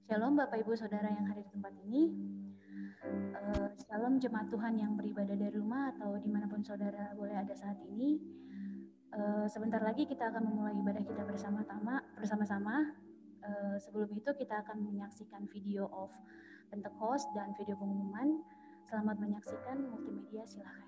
Shalom Bapak Ibu Saudara yang hadir di tempat ini. Shalom jemaat Tuhan yang beribadah dari rumah atau dimanapun saudara boleh ada saat ini. Sebentar lagi kita akan memulai ibadah kita bersama-sama. Sebelum itu kita akan menyaksikan video of Pentecost dan video pengumuman. Selamat menyaksikan multimedia, silakan.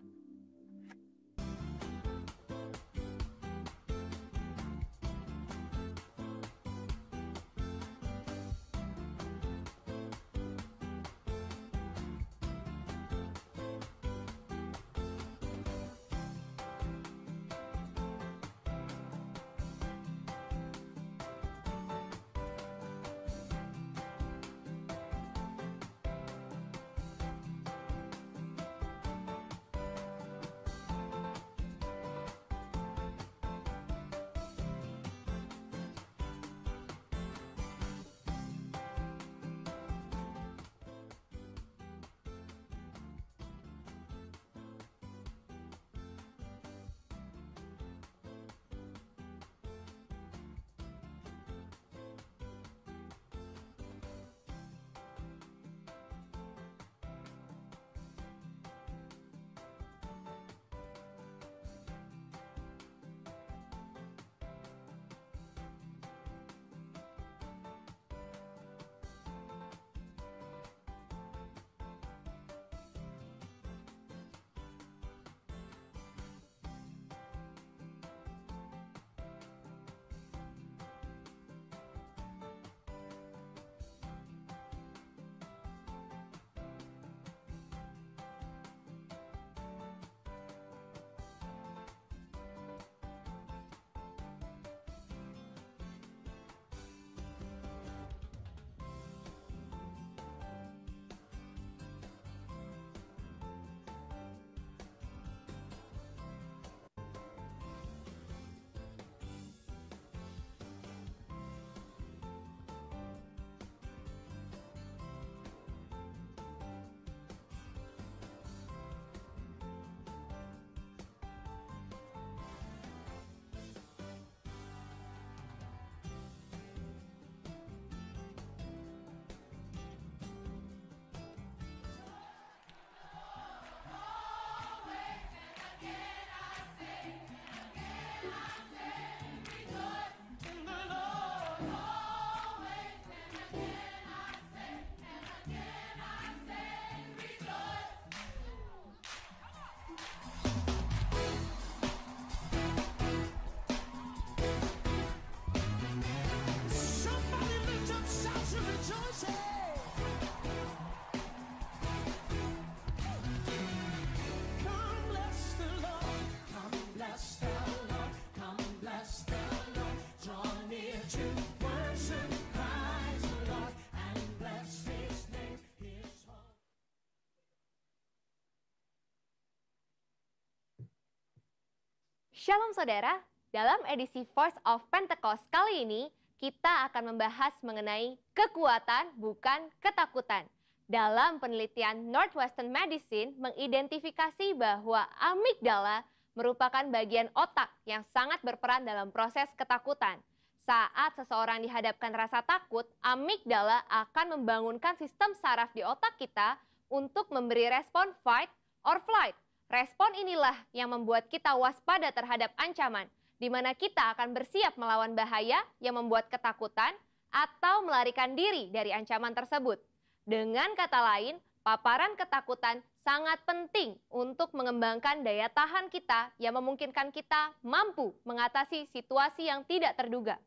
Shalom saudara, dalam edisi Voice of Pentecost kali ini, kita akan membahas mengenai kekuatan bukan ketakutan. Dalam penelitian Northwestern Medicine mengidentifikasi bahwa amigdala merupakan bagian otak yang sangat berperan dalam proses ketakutan. Saat seseorang dihadapkan rasa takut, amigdala akan membangunkan sistem saraf di otak kita untuk memberi respon fight or flight. Respon inilah yang membuat kita waspada terhadap ancaman, di mana kita akan bersiap melawan bahaya yang membuat ketakutan atau melarikan diri dari ancaman tersebut. Dengan kata lain, paparan ketakutan sangat penting untuk mengembangkan daya tahan kita yang memungkinkan kita mampu mengatasi situasi yang tidak terduga.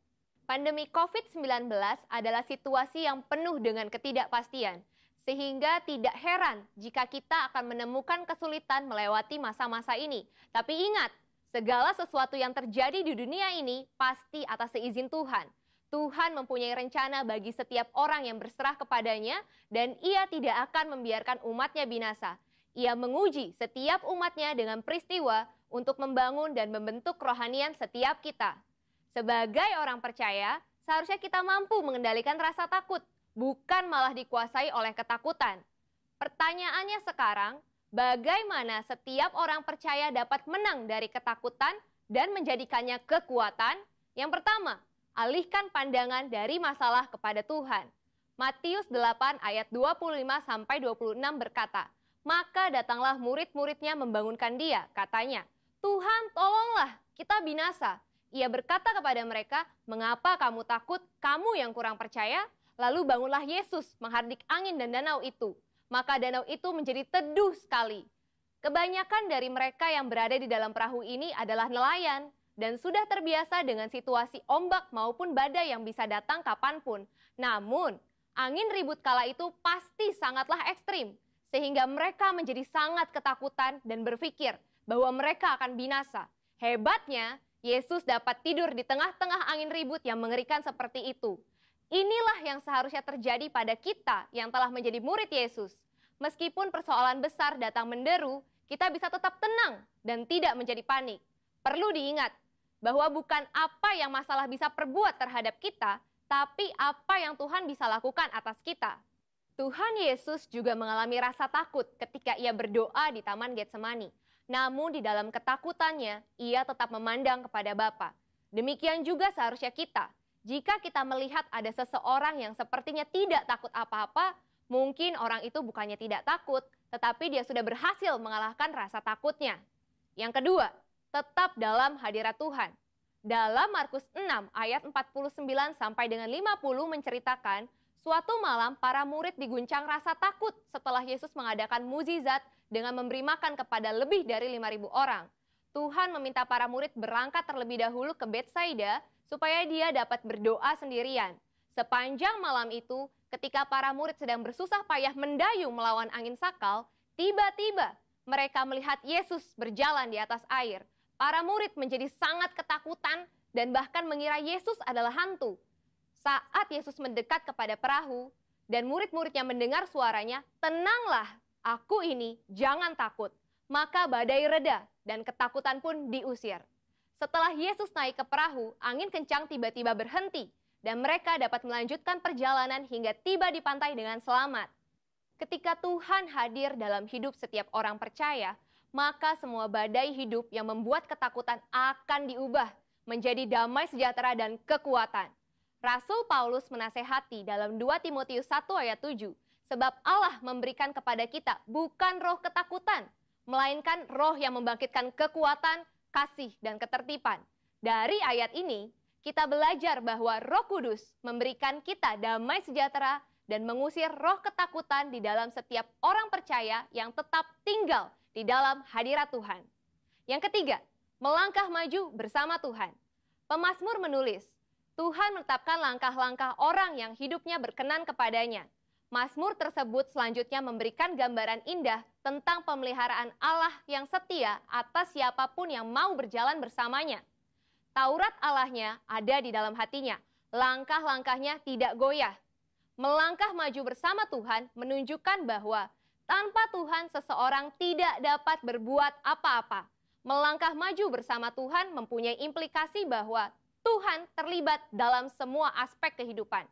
Pandemi COVID-19 adalah situasi yang penuh dengan ketidakpastian. Sehingga tidak heran jika kita akan menemukan kesulitan melewati masa-masa ini. Tapi ingat, segala sesuatu yang terjadi di dunia ini pasti atas seizin Tuhan. Tuhan mempunyai rencana bagi setiap orang yang berserah kepadanya dan Ia tidak akan membiarkan umatnya binasa. Ia menguji setiap umatnya dengan peristiwa untuk membangun dan membentuk kerohanian setiap kita. Sebagai orang percaya, seharusnya kita mampu mengendalikan rasa takut, bukan malah dikuasai oleh ketakutan. Pertanyaannya sekarang, bagaimana setiap orang percaya dapat menang dari ketakutan dan menjadikannya kekuatan? Yang pertama, alihkan pandangan dari masalah kepada Tuhan. Matius 8 ayat 25-26 berkata, "Maka datanglah murid-muridnya membangunkan dia, katanya, 'Tuhan, tolonglah, kita binasa.' Ia berkata kepada mereka, 'Mengapa kamu takut, kamu yang kurang percaya?' Lalu bangunlah Yesus menghardik angin dan danau itu. Maka danau itu menjadi teduh sekali." Kebanyakan dari mereka yang berada di dalam perahu ini adalah nelayan dan sudah terbiasa dengan situasi ombak maupun badai yang bisa datang kapanpun. Namun, angin ribut kala itu pasti sangatlah ekstrim, sehingga mereka menjadi sangat ketakutan dan berpikir bahwa mereka akan binasa. Hebatnya, Yesus dapat tidur di tengah-tengah angin ribut yang mengerikan seperti itu. Inilah yang seharusnya terjadi pada kita yang telah menjadi murid Yesus. Meskipun persoalan besar datang menderu, kita bisa tetap tenang dan tidak menjadi panik. Perlu diingat bahwa bukan apa yang masalah bisa perbuat terhadap kita, tapi apa yang Tuhan bisa lakukan atas kita. Tuhan Yesus juga mengalami rasa takut ketika ia berdoa di Taman Getsemani. Namun di dalam ketakutannya, ia tetap memandang kepada Bapa. Demikian juga seharusnya kita. Jika kita melihat ada seseorang yang sepertinya tidak takut apa-apa, mungkin orang itu bukannya tidak takut, tetapi dia sudah berhasil mengalahkan rasa takutnya. Yang kedua, tetap dalam hadirat Tuhan. Dalam Markus 6 ayat 49 sampai dengan 50 menceritakan, suatu malam para murid diguncang rasa takut setelah Yesus mengadakan mukjizat dengan memberi makan kepada lebih dari 5.000 orang. Tuhan meminta para murid berangkat terlebih dahulu ke Betsaida supaya dia dapat berdoa sendirian. Sepanjang malam itu, ketika para murid sedang bersusah payah mendayung melawan angin sakal, tiba-tiba mereka melihat Yesus berjalan di atas air. Para murid menjadi sangat ketakutan dan bahkan mengira Yesus adalah hantu. Saat Yesus mendekat kepada perahu dan murid-muridnya mendengar suaranya, "Tenanglah, aku ini, jangan takut." Maka badai reda dan ketakutan pun diusir. Setelah Yesus naik ke perahu, angin kencang tiba-tiba berhenti dan mereka dapat melanjutkan perjalanan hingga tiba di pantai dengan selamat. Ketika Tuhan hadir dalam hidup setiap orang percaya, maka semua badai hidup yang membuat ketakutan akan diubah menjadi damai sejahtera dan kekuatan. Rasul Paulus menasehati dalam 2 Timotius 1 ayat 7, "Sebab Allah memberikan kepada kita bukan roh ketakutan, melainkan roh yang membangkitkan kekuatan, kasih, dan ketertiban." Dari ayat ini, kita belajar bahwa Roh Kudus memberikan kita damai sejahtera dan mengusir roh ketakutan di dalam setiap orang percaya yang tetap tinggal di dalam hadirat Tuhan. Yang ketiga, melangkah maju bersama Tuhan. Pemazmur menulis, Tuhan menetapkan langkah-langkah orang yang hidupnya berkenan kepadanya. Mazmur tersebut selanjutnya memberikan gambaran indah tentang pemeliharaan Allah yang setia atas siapapun yang mau berjalan bersamanya. Taurat Allahnya ada di dalam hatinya, langkah-langkahnya tidak goyah. Melangkah maju bersama Tuhan menunjukkan bahwa tanpa Tuhan seseorang tidak dapat berbuat apa-apa. Melangkah maju bersama Tuhan mempunyai implikasi bahwa Tuhan terlibat dalam semua aspek kehidupan.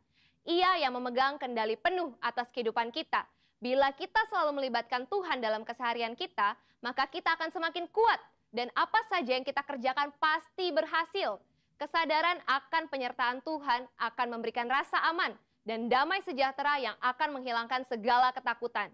Ia yang memegang kendali penuh atas kehidupan kita. Bila kita selalu melibatkan Tuhan dalam keseharian kita, maka kita akan semakin kuat dan apa saja yang kita kerjakan pasti berhasil. Kesadaran akan penyertaan Tuhan akan memberikan rasa aman dan damai sejahtera yang akan menghilangkan segala ketakutan.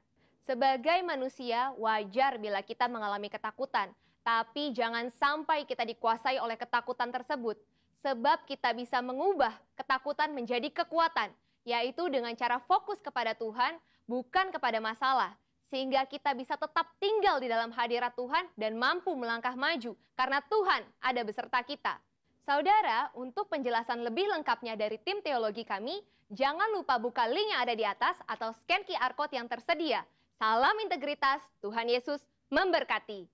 Sebagai manusia, wajar bila kita mengalami ketakutan, tapi jangan sampai kita dikuasai oleh ketakutan tersebut, sebab kita bisa mengubah ketakutan menjadi kekuatan, yaitu dengan cara fokus kepada Tuhan, bukan kepada masalah, sehingga kita bisa tetap tinggal di dalam hadirat Tuhan dan mampu melangkah maju, karena Tuhan ada beserta kita. Saudara, untuk penjelasan lebih lengkapnya dari tim teologi kami, jangan lupa buka link yang ada di atas atau scan QR Code yang tersedia. Salam integritas, Tuhan Yesus memberkati.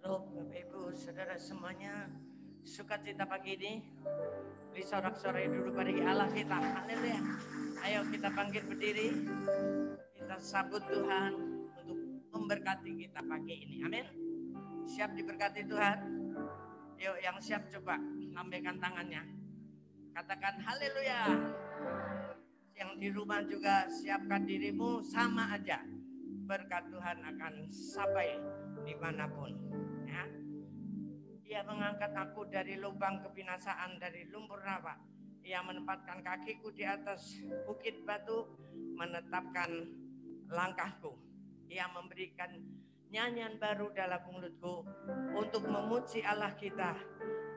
Halo Bapak Ibu, Saudara semuanya, sukacita pagi ini. Beri sorak-sorai dulu bagi Allah kita. Haleluya. Ayo kita bangkit berdiri. Kita sambut Tuhan untuk memberkati kita pagi ini. Amin. Siap diberkati Tuhan? Yuk yang siap coba lambaikan tangannya. Katakan haleluya. Yang di rumah juga siapkan dirimu, sama aja. Berkat Tuhan akan sampai dimanapun. Ya. Ia mengangkat aku dari lubang kebinasaan, dari lumpur rawa. Ia menempatkan kakiku di atas bukit batu, menetapkan langkahku. Ia memberikan nyanyian baru dalam mulutku untuk memuji Allah kita.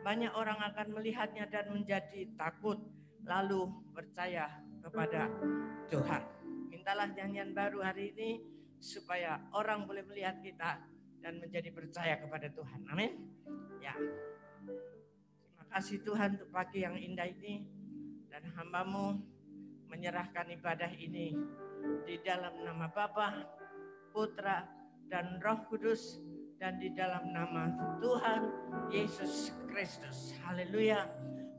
Banyak orang akan melihatnya dan menjadi takut, lalu percaya kepada Tuhan. Mintalah nyanyian baru hari ini supaya orang boleh melihat kita dan menjadi percaya kepada Tuhan. Amin. Ya. Terima kasih Tuhan untuk pagi yang indah ini, dan hamba-Mu menyerahkan ibadah ini di dalam nama Bapa, Putra, dan Roh Kudus, dan di dalam nama Tuhan Yesus Kristus. Haleluya.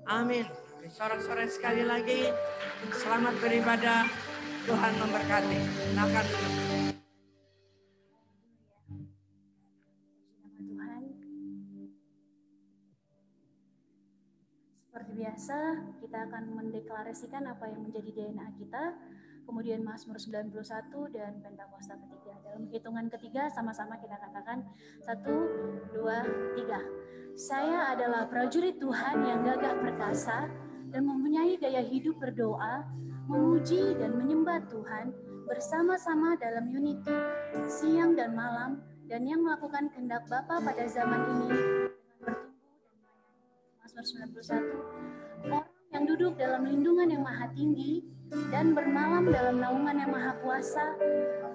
Amin. Sorak-sorai sekali lagi. Selamat beribadah. Tuhan memberkati. Silakan dulu. Tuhan. Seperti biasa, kita akan mendeklarasikan apa yang menjadi DNA kita, kemudian Mazmur 91 dan Pentakosta ketiga. Dalam hitungan ketiga, sama-sama kita katakan 1, 2, 3. Saya adalah prajurit Tuhan yang gagah perkasa dan mempunyai gaya hidup berdoa, memuji dan menyembah Tuhan bersama-sama dalam unity, siang dan malam, dan yang melakukan kehendak Bapa pada zaman ini dengan bertumbuh dan Mazmur 91. Orang yang duduk dalam lindungan yang maha tinggi dan bermalam dalam naungan yang maha kuasa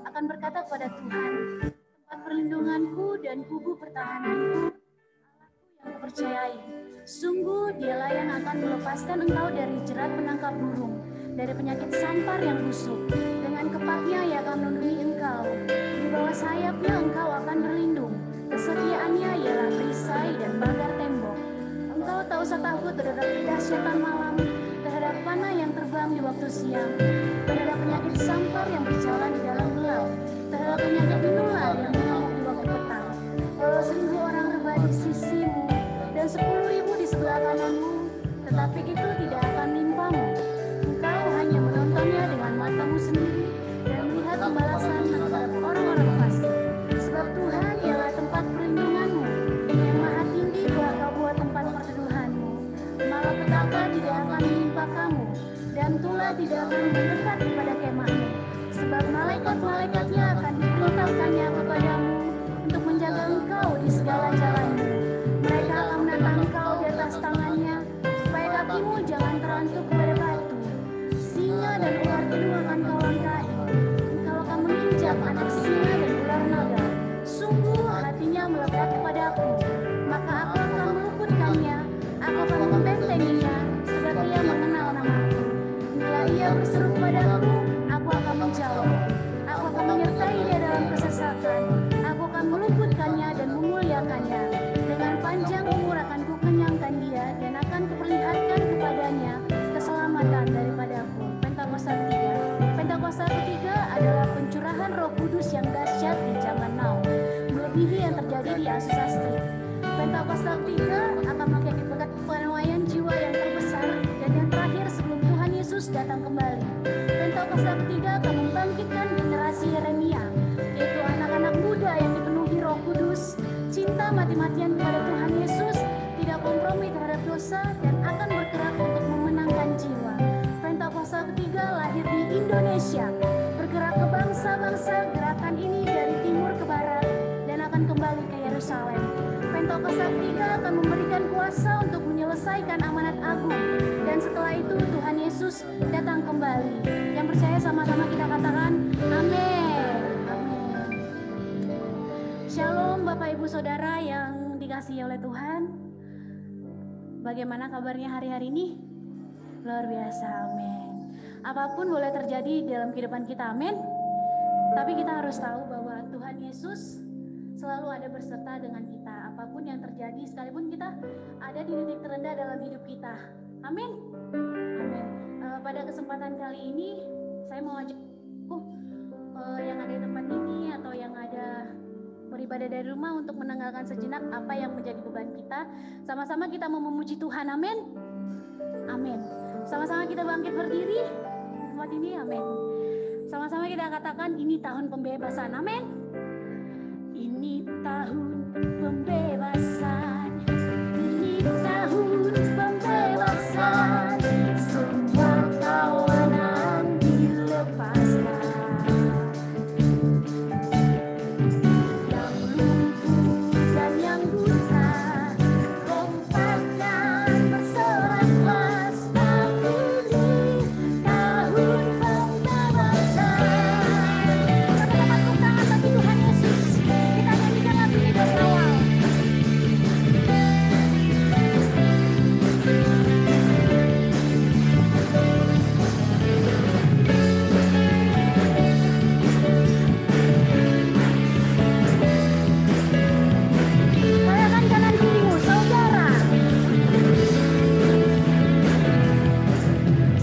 akan berkata kepada Tuhan, tempat perlindunganku dan kubu pertahananku, Allahku yang kupercayai. Sungguh dialah yang akan melepaskan engkau dari jerat penangkap burung, dari penyakit sampar yang busuk. Dengan kepaknya ia akan melindungi engkau. Di bawah sayapnya engkau akan berlindung. Kesetiaannya ialah perisai dan pagar tembok. Engkau tak usah takut terhadap kedahsyatan malam, terhadap panah yang terbang di waktu siang, terhadap penyakit sampar yang berjalan di dalam gelap, terhadap penyakit menular yang mengamuk di waktu petang. Walau 1000 orang rebah di sisimu dan 10.000 di sebelah kananmu, tetapi itu tidak akan menimpamu. Engkau hanya menontonnya dengan matamu sendiri dan melihat pembalasan terhadap orang-orang fasik. Sebab Tuhan ialah tempat perlindunganmu, yang maha tinggi telah kau buat tempat perteduhanmu. Malapetaka tidak akan menimpa kamu, dan tulah tidak akan mendekat kepada kemahmu. Sebab malaikat-malaikatnya akan diperintahkannya kepadamu untuk menjaga engkau di segala jalanmu. Mereka akan menatang engkau di atas tangannya, supaya kakimu jangan terantuk kepada batu. Singa dan ular kidul akan kau langkahi. Engkau akan menginjak anak singa dan ular naga. Sungguh hatinya melekat kepadaku, maka aku akan meluputkannya. Aku akan membentenginya, sebab ia mengenal namaku. Bila ia berseru padaku, aku akan menjawab. Aku akan menyertai dia dalam kesesakan. Aku akan meluputkannya dan memuliakannya. Dengan panjang umur akan kukenyangkan dia, dan akan kuperlihatkan kepadanya keselamatan daripadaku. Pentakosta ketiga. Pentakosta ketiga adalah pencurahan Roh Kudus yang dahsyat di zaman now, melebihi yang terjadi di Asus Astrid. Pentakosta ketiga akan mengakibatkan penuaian jiwa yang terbesar dan yang terakhir sebelum Tuhan Yesus datang kembali. Pentakosta ketiga akan membangkitkan generasi Yeremia, yaitu anak-anak muda yang dipenuhi Roh Kudus, cinta mati-matian kepada Tuhan Yesus, tidak kompromi terhadap dosa, dan akan bergerak untuk memenangkan jiwa. Pentakosta ketiga lahir di Indonesia, bergerak ke bangsa-bangsa. Gerakan ini dari timur ke barat dan akan kembali ke Yerusalem. Pentakosta ketiga akan memberikan kuasa untuk menyelesaikan amanat agung, dan setelah itu Tuhan Yesus datang kembali. Yang percaya sama-sama kita katakan amin. Amin. Shalom Bapak Ibu Saudara yang dikasihi oleh Tuhan. Bagaimana kabarnya hari-hari ini? Luar biasa, amin. Apapun boleh terjadi dalam kehidupan kita, amin. Tapi kita harus tahu bahwa Tuhan Yesus selalu ada berserta dengan kita, apapun yang terjadi, sekalipun kita ada di titik terendah dalam hidup kita. Amin. Amin. Pada kesempatan kali ini saya mau ajak yang ada di tempat ini atau yang ada beribadah dari rumah untuk menanggalkan sejenak apa yang menjadi beban kita. Sama-sama kita mau memuji Tuhan. Amin. Amin. Sama-sama kita bangkit berdiri di tempat ini. Amin. Sama-sama kita katakan ini tahun pembebasan. Amin. Ini tahun pembebasan. Ini tahun pembebasan. Semua tawanan dilepaskan. Yang lumpuh dan yang buta lompatkan bersoraklah, sebab ini tahun pembebasan. Sama-sama tepuk tangan bagi Tuhan Yesus. Kita nyanyikan lagu ini dari awal. Goyangkan kanan kirimu, saudara.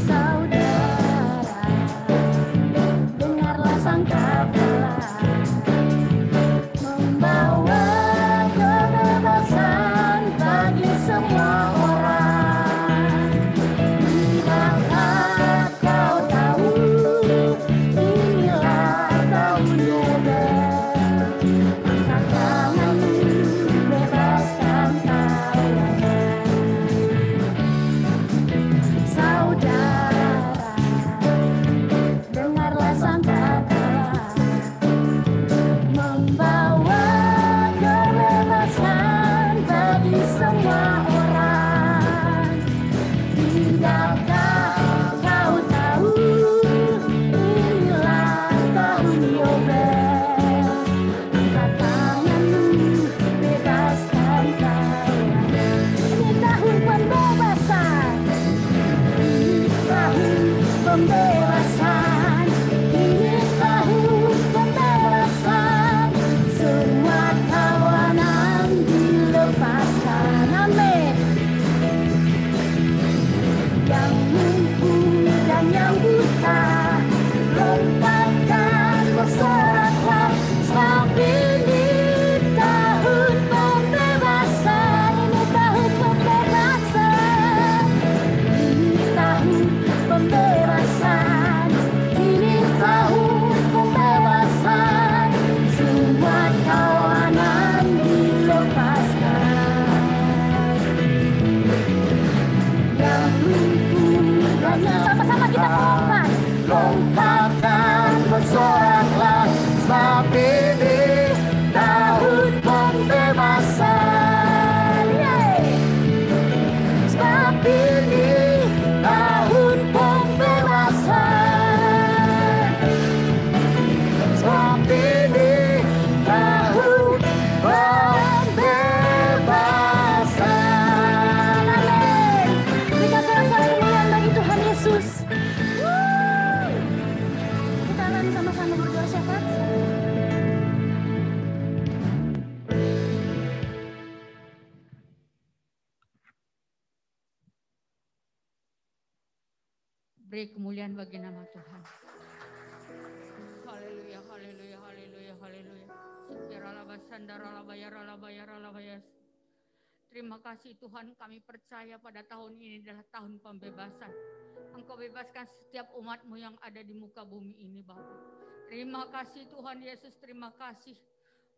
Saudara, dengarlah sang kabar membawa kebebasan bagi semua orang. Tidakkah kau tahu inilah tahun Yobel? Angkat tanganmu, bebaskan tawanan. Saudara, dengarlah sang kata membawa kebebasan bagi semua orang. Tidakkah kau tahu inilah tahun Yobel? Angkat tanganmu, bebaskan tawanan. Ini tahun pembebasan. Ini tahun pembebasan. Ini tahun pembebasan. Semua tawanan dilepaskan. Amin. Yang lumpuh dan yang buta lompatkan bersoraklah, sebab ini tahun pembebasan. Ini tahun pembebasan. Ini tahun pembebasan. Ini tahun pembebasan. Semua tawanan dilepaskan. Yang lumpuh dan yang sama-sama kita melompat. Lompatkan bersoraklah, sebab ini tahun pembebasan. Yeay. Sebab ini tahun pembebasan. Sebab ini tahun pembebasan. Amin. Berikan sorak-sorai kemuliaan bagi Tuhan Yesus. Kita akan sama-sama berdoa syafaat. Beri kemuliaan bagi nama Tuhan. Haleluya, haleluya, haleluya, haleluya. Terima kasih Tuhan, kami percaya pada tahun ini adalah tahun pembebasan. Engkau bebaskan setiap umat-Mu yang ada di muka bumi ini, Bapak. Terima kasih Tuhan Yesus, terima kasih.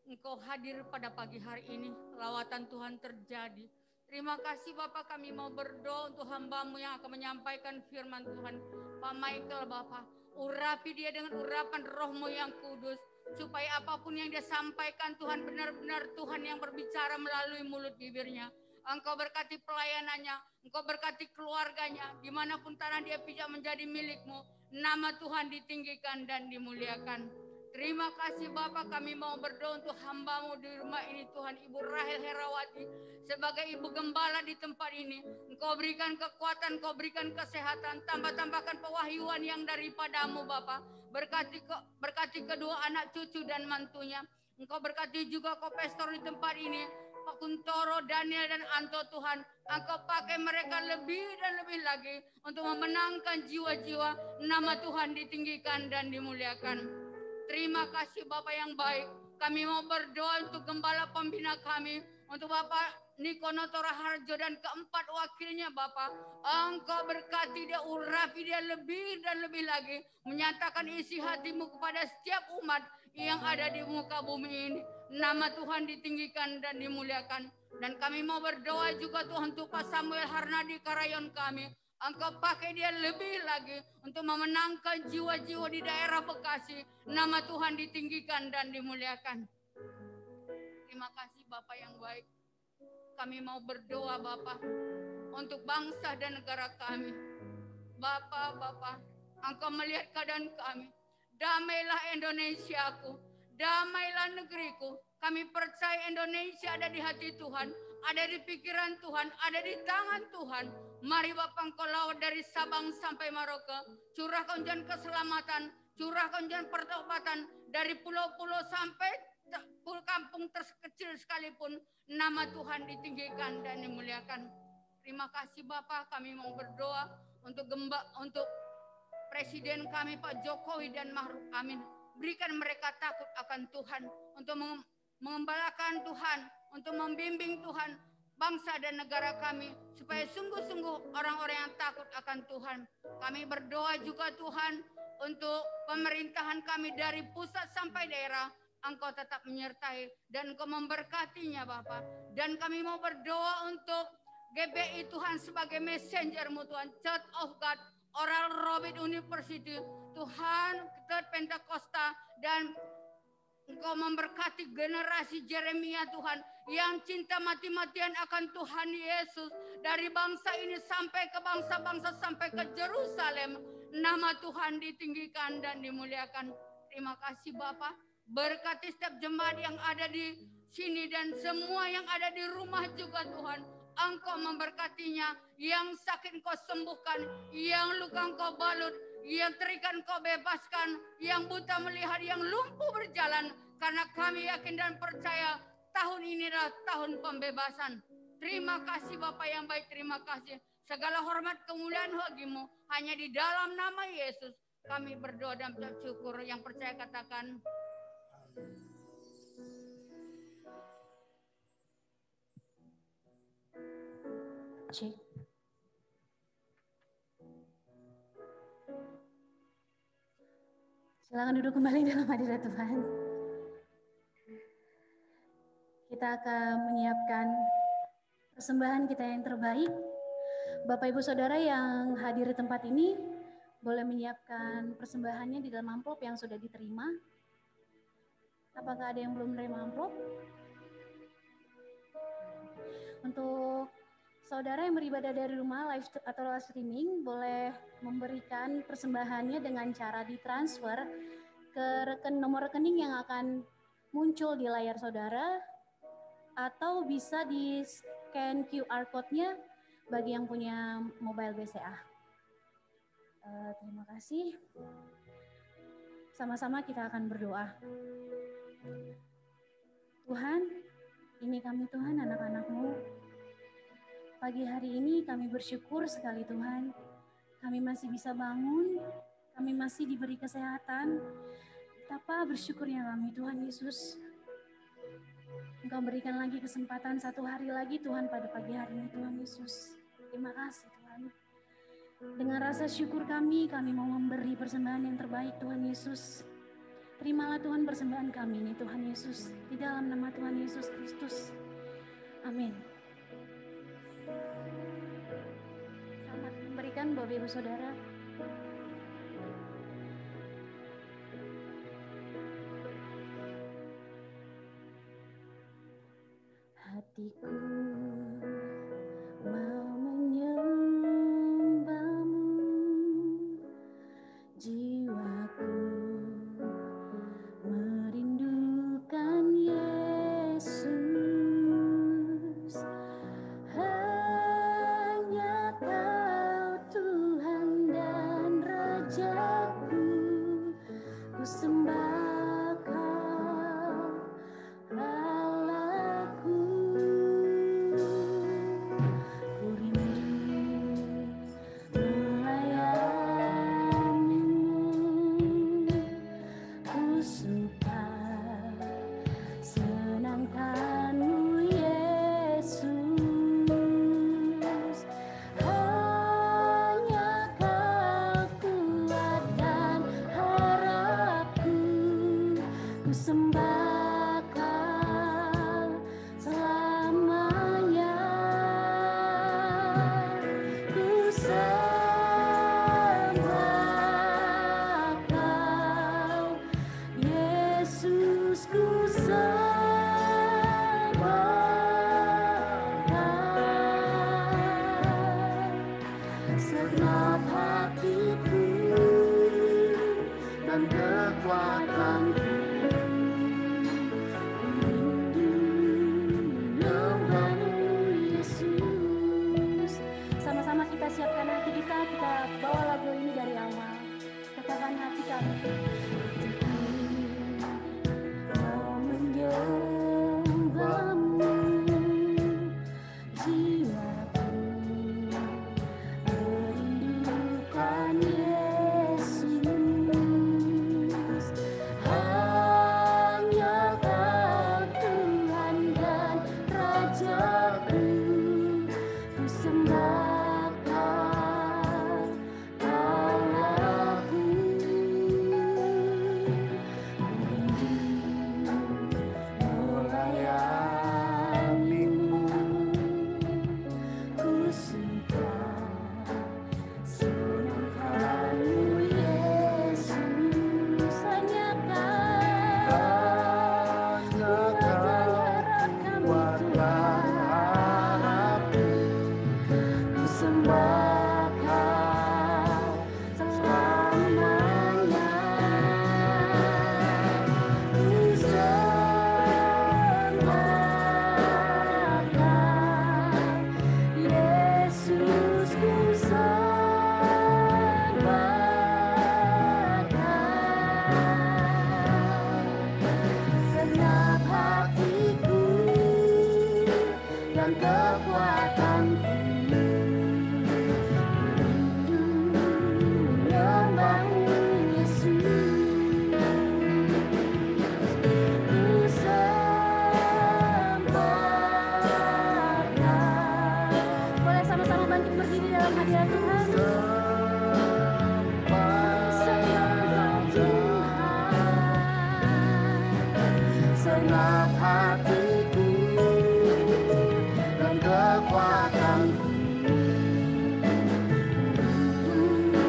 Engkau hadir pada pagi hari ini, lawatan Tuhan terjadi. Terima kasih Bapak, kami mau berdoa untuk hamba-Mu yang akan menyampaikan firman Tuhan. Pak Michael Bapak, urapi dia dengan urapan Roh-Mu yang kudus. Supaya apapun yang dia sampaikan Tuhan, benar-benar Tuhan yang berbicara melalui mulut bibirnya. Engkau berkati pelayanannya, Engkau berkati keluarganya. Dimanapun tanah dia pijak menjadi milik-Mu, nama Tuhan ditinggikan dan dimuliakan. Terima kasih Bapak, kami mau berdoa untuk hamba-Mu di rumah ini Tuhan, Ibu Rahel Herawati. Sebagai Ibu Gembala di tempat ini, Engkau berikan kekuatan, Engkau berikan kesehatan, tambahkan pewahyuan yang daripada-Mu Bapak. Berkati kedua anak cucu dan mantunya. Engkau berkati juga Kopestor di tempat ini, Kuntoro, Daniel, dan Anto Tuhan. Engkau pakai mereka lebih dan lebih lagi untuk memenangkan jiwa-jiwa. Nama Tuhan ditinggikan dan dimuliakan. Terima kasih Bapak yang baik. Kami mau berdoa untuk gembala pembina kami, untuk Bapak Nikono Toraharjo dan keempat wakilnya Bapak. Engkau berkati dia, urapi dia lebih dan lebih lagi. Menyatakan isi hatimu kepada setiap umat yang ada di muka bumi ini. Nama Tuhan ditinggikan dan dimuliakan. Dan kami mau berdoa juga Tuhan untuk Pak Samuel Harnadi Karayon kami. Engkau pakai dia lebih lagi untuk memenangkan jiwa-jiwa di daerah Bekasi. Nama Tuhan ditinggikan dan dimuliakan. Terima kasih Bapak yang baik. Kami mau berdoa Bapak untuk bangsa dan negara kami. Bapak, Engkau melihat keadaan kami. Damailah Indonesiaku, damailah negeriku. Kami percaya Indonesia ada di hati Tuhan, ada di pikiran Tuhan, ada di tangan Tuhan. Mari Bapak Engkau laut dari Sabang sampai Merauke. Curahkan hujan keselamatan, curahkan hujan pertobatan dari pulau-pulau sampai kampung terkecil sekalipun. Nama Tuhan ditinggikan dan dimuliakan. Terima kasih Bapak, kami mau berdoa untuk Presiden kami Pak Jokowi dan Ma'ruf Amin. Berikan mereka takut akan Tuhan, untuk mengembalakan Tuhan, untuk membimbing Tuhan bangsa dan negara kami, supaya sungguh-sungguh orang-orang yang takut akan Tuhan. Kami berdoa juga Tuhan untuk pemerintahan kami dari pusat sampai daerah. Engkau tetap menyertai dan Engkau memberkatinya Bapak. Dan kami mau berdoa untuk GBI Tuhan sebagai messenger-Mu Tuhan, Church of God, Oral Roberts University, Tuhan, Third Pentakosta, dan Engkau memberkati generasi Jeremia Tuhan, yang cinta mati-matian akan Tuhan Yesus, dari bangsa ini sampai ke bangsa-bangsa, sampai ke Yerusalem. Nama Tuhan ditinggikan dan dimuliakan. Terima kasih Bapak. Berkati setiap jemaat yang ada di sini dan semua yang ada di rumah juga Tuhan. Engkau memberkatinya, yang sakit Engkau sembuhkan, yang luka Engkau balut, yang terikat Engkau bebaskan, yang buta melihat, yang lumpuh berjalan. Karena kami yakin dan percaya tahun ini adalah tahun pembebasan. Terima kasih Bapak yang baik, terima kasih. Segala hormat kemuliaan bagimu, hanya di dalam nama Yesus kami berdoa dan bersyukur. Yang percaya katakan Cek. Silakan duduk kembali dalam hadirat Tuhan. Kita akan menyiapkan persembahan kita yang terbaik. Bapak Ibu Saudara yang hadir di tempat ini boleh menyiapkan persembahannya di dalam amplop yang sudah diterima. Apakah ada yang belum menerima amplop? Untuk saudara yang beribadah dari rumah live atau live streaming boleh memberikan persembahannya dengan cara ditransfer ke nomor rekening yang akan muncul di layar saudara, atau bisa di scan QR code-nya bagi yang punya mobile BCA. Terima kasih. Sama-sama kita akan berdoa. Tuhan, ini kami Tuhan, anak-anak-Mu. Pagi hari ini kami bersyukur sekali Tuhan. Kami masih bisa bangun, kami masih diberi kesehatan. Betapa bersyukurnya kami Tuhan Yesus. Engkau berikan lagi kesempatan satu hari lagi Tuhan pada pagi hari ini Tuhan Yesus. Terima kasih Tuhan. Dengan rasa syukur kami mau memberi persembahan yang terbaik Tuhan Yesus. Terimalah Tuhan persembahan kami ini Tuhan Yesus. Di dalam nama Tuhan Yesus Kristus. Amin. Selamat memberikan Bapak Ibu Saudara. Hatiku mau menyembahmu, jiwaku merindukan Yesus. Hanya Kau Tuhan dan Rajaku, ku sembah Kau Allahku. Segenap hatiku dan kekuatanku, rindu menyembahmu Yesus. Sama-sama kita siapkan hati kita bawa lagu ini dari awal. Katakan hati kami. Mau menyembahmu, jiwaku merindukan Yesus. Hanya Kau Tuhan dan Rajaku, ku sembahkan Allahku. Melayanimu, ku suka senangkanmu Yesus. Hanya Kau kuatkan harapku, ku sembahkan selamanya. Ku sembahkan Yesus, ku sembahkan segenap hatiku dan kekuatanku, rindu menyembahmu Yesus. Ku sembahkan. Boleh sama-sama bangkit berdiri dalam hadirat Tuhan. Sembahkan segenap hatiku dan kekuatanku, rindu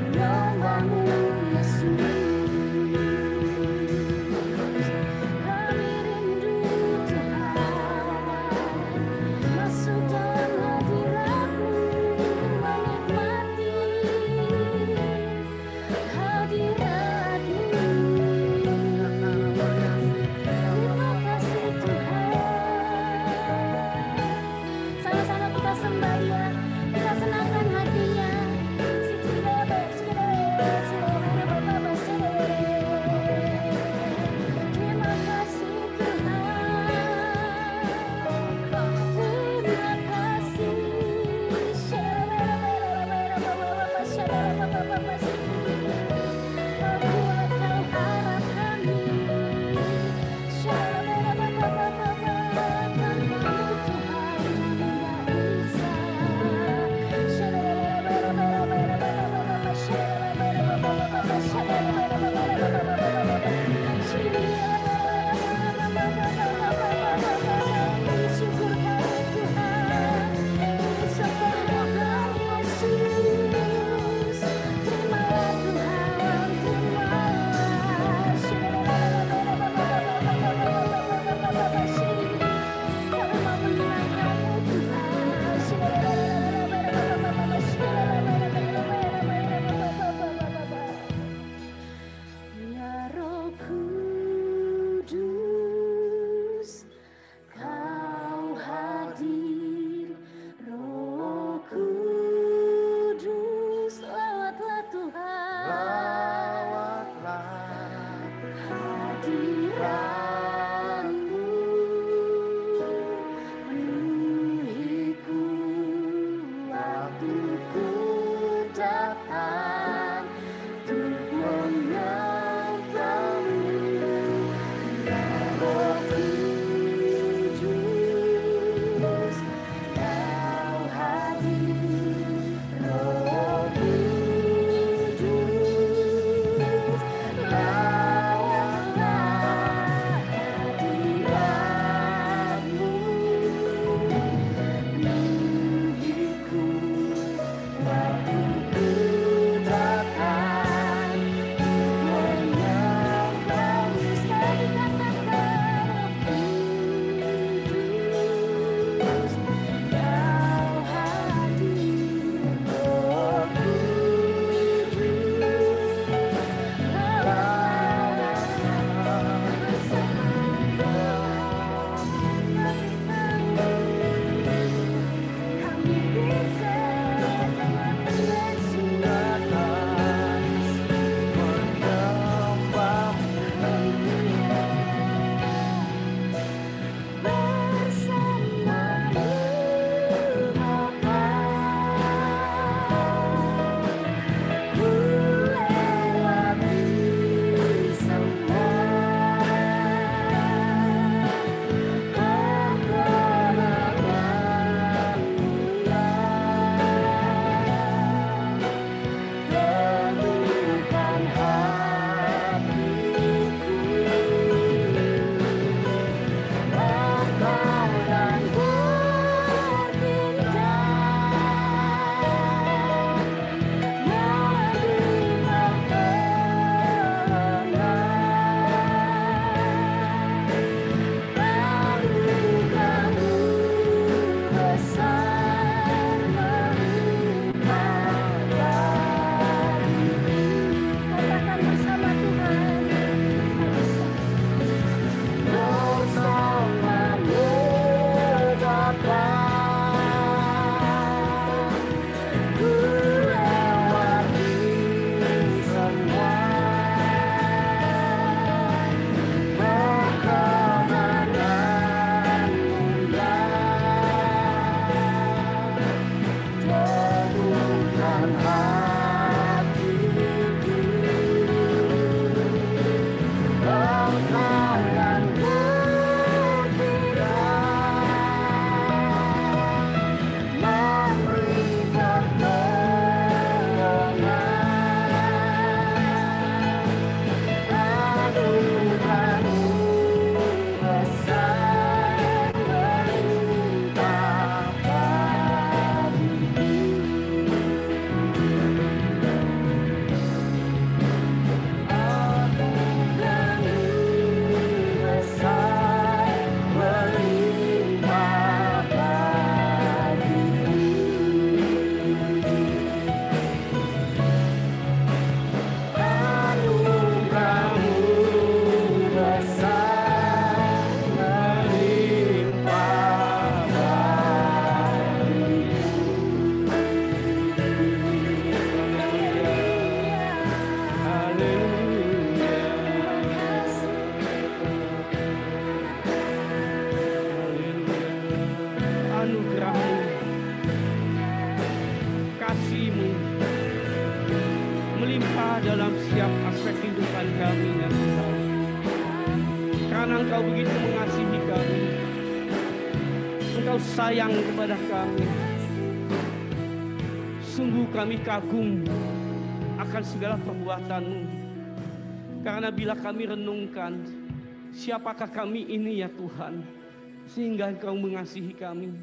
menyembahmu Yesus. Kami rindu Tuhan, masuk dalam hadirat-Mu, menikmati hadirat-Mu. Terima kasih Tuhan. Sama-sama kita sembah Dia, kita senangkan hatinya. Terima kasih Tuhan. Terima kasih. Kau kuatkan harap kami. Tanpa-Mu Tuhan kami Ya Roh Kudus, Kau hadir. Roh Kudus, lawatlah Tuhan. Hadirat-Mu penuhiku waktuku datang untuk menyembahmu. Ya Roh Kudus, Kau hadir. Roh Kudus, lawatlah hadirat-Mu penuhiku waktuku ada dalam setiap aspek kehidupan kami ya Tuhan. Karena Engkau begitu mengasihi kami, Engkau sayang kepada kami. Sungguh kami kagum akan segala perbuatan-Mu. Karena bila kami renungkan, siapakah kami ini ya Tuhan, sehingga Engkau mengasihi kami.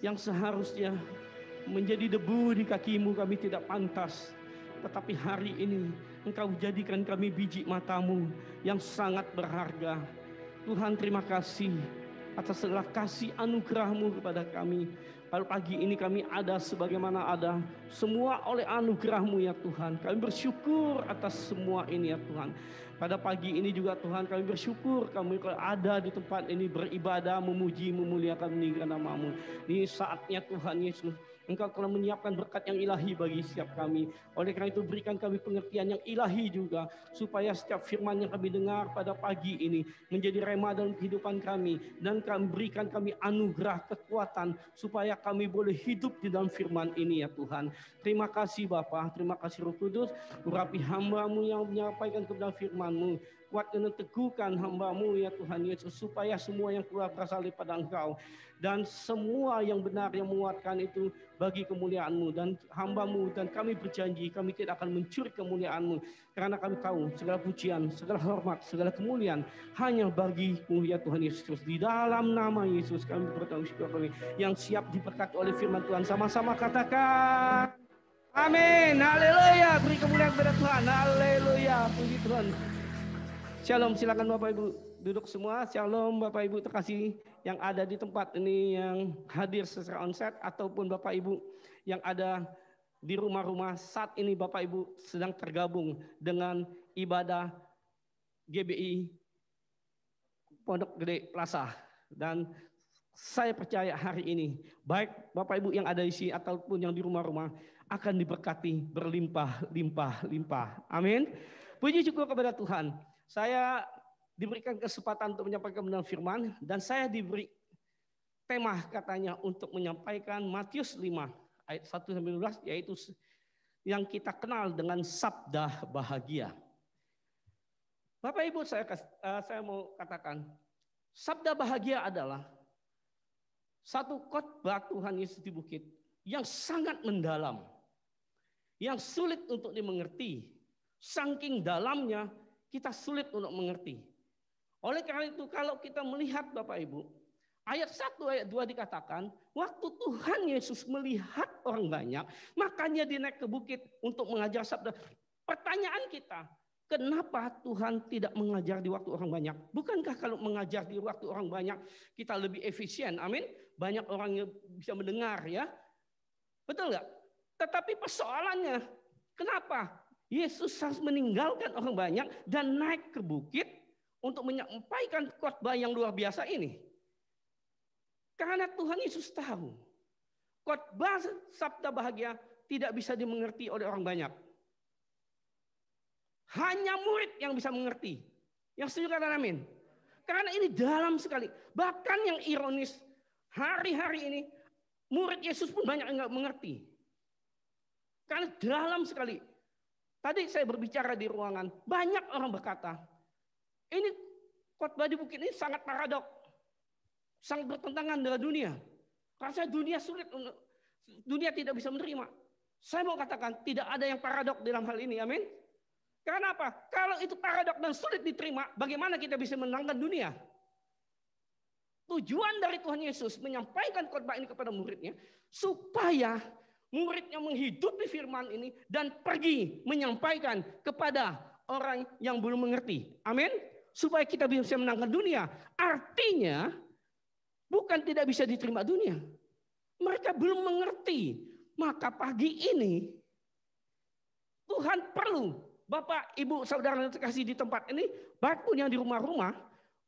Yang seharusnya menjadi debu di kaki-Mu kami tidak pantas. Tetapi hari ini Engkau jadikan kami biji mata-Mu yang sangat berharga. Tuhan, terima kasih atas segala kasih anugerah-Mu kepada kami. Pada pagi ini kami ada sebagaimana ada, semua oleh anugerah-Mu ya Tuhan. Kami bersyukur atas semua ini ya Tuhan. Pada pagi ini juga Tuhan kami bersyukur kami ada di tempat ini beribadah, memuji, memuliakan, meninggikan nama-Mu. Ini saatnya Tuhan Yesus, Engkau telah menyiapkan berkat yang ilahi bagi setiap kami. Oleh karena itu berikan kami pengertian yang ilahi juga, supaya setiap firman yang kami dengar pada pagi ini menjadi rema dalam kehidupan kami. Dan kami berikan kami anugerah kekuatan supaya kami boleh hidup di dalam firman ini ya Tuhan. Terima kasih Bapa, terima kasih Roh Kudus, urapi hamba-Mu yang menyampaikan kebenaran firman-Mu. Kuatkan dan teguhkan hamba-Mu ya Tuhan Yesus, supaya semua yang keluar berasal daripada Engkau. Dan semua yang benar yang menguatkan itu bagi kemuliaan-Mu. Dan hamba-Mu dan kami berjanji kami tidak akan mencuri kemuliaan-Mu. Karena kami tahu segala pujian, segala hormat, segala kemuliaan hanya bagi-Mu ya Tuhan Yesus. Di dalam nama Yesus kami berdoa kami yang siap diberkati oleh firman Tuhan. Sama-sama katakan amin, haleluya. Beri kemuliaan kepada Tuhan, haleluya, puji Tuhan. Shalom, silakan Bapak Ibu duduk semua. Shalom Bapak Ibu terkasih yang ada di tempat ini, yang hadir secara onsite ataupun Bapak Ibu yang ada di rumah-rumah. Saat ini Bapak Ibu sedang tergabung dengan ibadah GBI Pondok Gede Plaza. Dan saya percaya hari ini baik Bapak Ibu yang ada di sini ataupun yang di rumah-rumah akan diberkati berlimpah-limpah. Amin. Puji syukur kepada Tuhan. Saya diberikan kesempatan untuk menyampaikan kebenaran firman, dan saya diberi tema katanya untuk menyampaikan Matius 5 ayat 1-12, yaitu yang kita kenal dengan sabda bahagia. Bapak Ibu, saya mau katakan sabda bahagia adalah satu khotbah Tuhan Yesus di bukit yang sangat mendalam, yang sulit untuk dimengerti. Saking dalamnya kita sulit untuk mengerti. Oleh karena itu kalau kita melihat Bapak Ibu, ayat 1 ayat 2 dikatakan, waktu Tuhan Yesus melihat orang banyak, makanya dia naik ke bukit untuk mengajar sabda. Pertanyaan kita, kenapa Tuhan tidak mengajar di waktu orang banyak? Bukankah kalau mengajar di waktu orang banyak kita lebih efisien? Amin. Banyak orang yang bisa mendengar ya. Betul nggak? Tetapi persoalannya, kenapa Yesus harus meninggalkan orang banyak dan naik ke bukit untuk menyampaikan khotbah yang luar biasa ini? Karena Tuhan Yesus tahu khotbah sabda bahagia tidak bisa dimengerti oleh orang banyak. Hanya murid yang bisa mengerti. Yang setuju katakan amin. Karena ini dalam sekali. Bahkan yang ironis, hari-hari ini murid Yesus pun banyak yang nggak mengerti. Karena dalam sekali. Tadi saya berbicara di ruangan, banyak orang berkata, ini khotbah di bukit ini sangat paradok, sangat bertentangan dengan dunia. Karena dunia sulit, dunia tidak bisa menerima. Saya mau katakan tidak ada yang paradok dalam hal ini, amin. Karena apa? Kalau itu paradok dan sulit diterima, bagaimana kita bisa menangkan dunia? Tujuan dari Tuhan Yesus menyampaikan khotbah ini kepada muridnya, supaya muridnya menghidupi firman ini dan pergi menyampaikan kepada orang yang belum mengerti. Amin. Supaya kita bisa menangkan dunia. Artinya bukan tidak bisa diterima dunia. Mereka belum mengerti. Maka pagi ini Tuhan perlu Bapak, Ibu, Saudara yang terkasih di tempat ini, baik pun yang di rumah-rumah,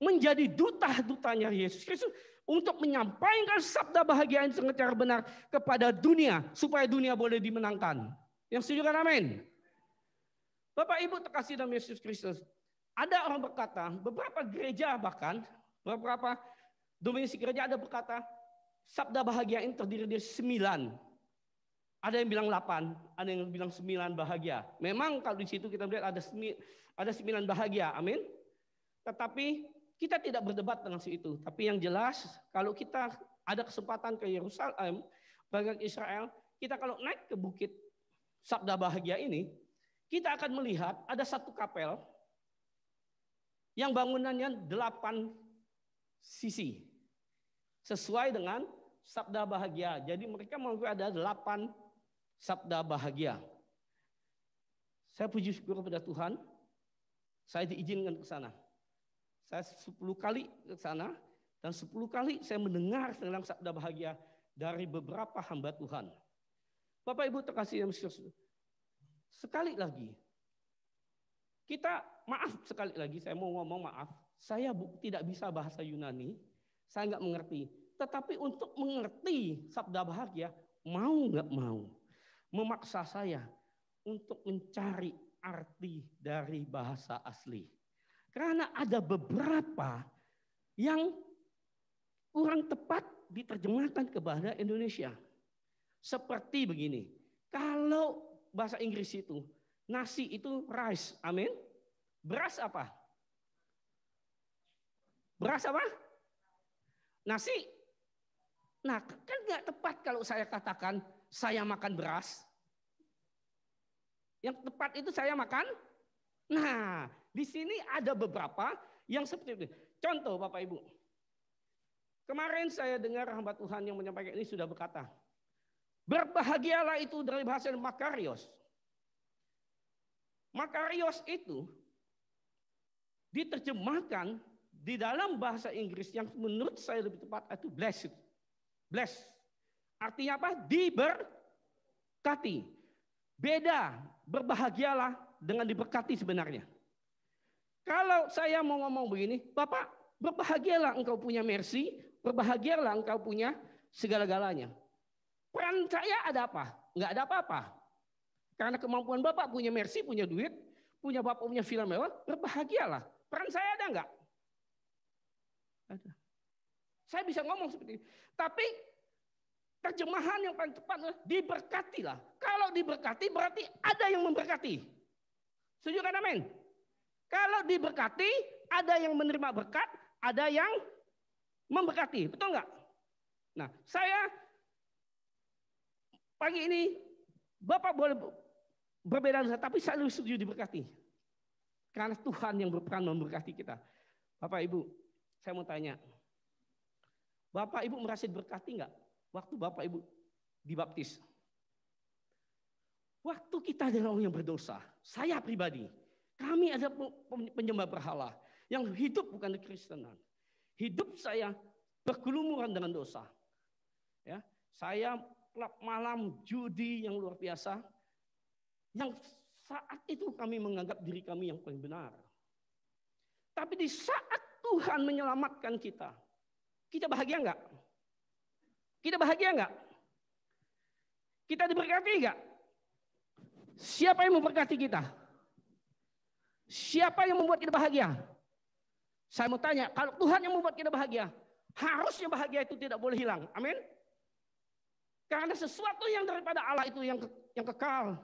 menjadi duta-dutanya Yesus Kristus untuk menyampaikan sabda bahagia yang secara benar kepada dunia, supaya dunia boleh dimenangkan. Yang setuju kan amin? Bapak Ibu terkasih dalam Yesus Kristus, ada orang berkata, beberapa gereja bahkan, beberapa dominasi gereja ada berkata, sabda bahagia ini terdiri dari 9. Ada yang bilang 8, ada yang bilang 9 bahagia. Memang kalau di situ kita melihat ada 9 bahagia, amin. Tetapi kita tidak berdebat dengan itu. Tapi yang jelas kalau kita ada kesempatan ke Yerusalem, bagian Israel, kita kalau naik ke bukit Sabda Bahagia ini, kita akan melihat ada satu kapel yang bangunannya 8 sisi. Sesuai dengan Sabda Bahagia. Jadi mereka mengakui ada 8 Sabda Bahagia. Saya puji syukur kepada Tuhan, saya diizinkan ke sana. Saya 10 kali ke sana, dan 10 kali saya mendengar tentang Sabda Bahagia dari beberapa hamba Tuhan. Bapak Ibu terkasih yang sekali lagi, sekali lagi saya mau ngomong maaf, saya tidak bisa bahasa Yunani, saya nggak mengerti. Tetapi untuk mengerti Sabda Bahagia, mau nggak mau, memaksa saya untuk mencari arti dari bahasa asli. Karena ada beberapa yang kurang tepat diterjemahkan ke bahasa Indonesia. Seperti begini, kalau bahasa Inggris itu, nasi itu rice, amin. Beras apa? Beras apa? Nasi. Nah, kan nggak tepat kalau saya katakan saya makan beras. Yang tepat itu saya makan. Nah, di sini ada beberapa yang seperti itu. Contoh Bapak Ibu. Kemarin saya dengar hamba Tuhan yang menyampaikan ini sudah berkata, berbahagialah itu dari bahasa Makarios. Makarios itu diterjemahkan di dalam bahasa Inggris yang menurut saya lebih tepat itu blessed. Bless. Artinya apa? Diberkati. Beda, berbahagialah dengan diberkati sebenarnya. Kalau saya mau ngomong begini, Bapak, berbahagialah engkau punya mercy, berbahagialah engkau punya segala-galanya. Peran saya ada apa? Enggak ada apa-apa. Karena kemampuan Bapak punya mercy, punya duit, punya Bapak punya film mewah, berbahagialah. Peran saya ada enggak? Ada. Saya bisa ngomong seperti itu. Tapi terjemahan yang paling tepat adalah diberkatilah. Kalau diberkati berarti ada yang memberkati. Setuju kan amin? Kalau diberkati ada yang menerima berkat, ada yang memberkati. Betul enggak? Nah, saya pagi ini Bapak boleh berbeda, tapi saya lebih setuju diberkati. Karena Tuhan yang berperan memberkati kita. Bapak Ibu, saya mau tanya. Bapak Ibu merasa diberkati enggak? Waktu Bapak Ibu dibaptis. Waktu kita adalah orang yang berdosa. Saya pribadi, kami ada penyembah berhala yang hidup bukan di Kristenan. Hidup saya bergelumuran dengan dosa. Ya, saya klub malam judi yang luar biasa. Yang saat itu kami menganggap diri kami yang paling benar. Tapi di saat Tuhan menyelamatkan kita, kita bahagia enggak? Kita bahagia enggak? Kita diberkati enggak? Siapa yang memberkati kita? Siapa yang membuat kita bahagia? Saya mau tanya, kalau Tuhan yang membuat kita bahagia, harusnya bahagia itu tidak boleh hilang. Amin? Karena sesuatu yang daripada Allah itu yang kekal.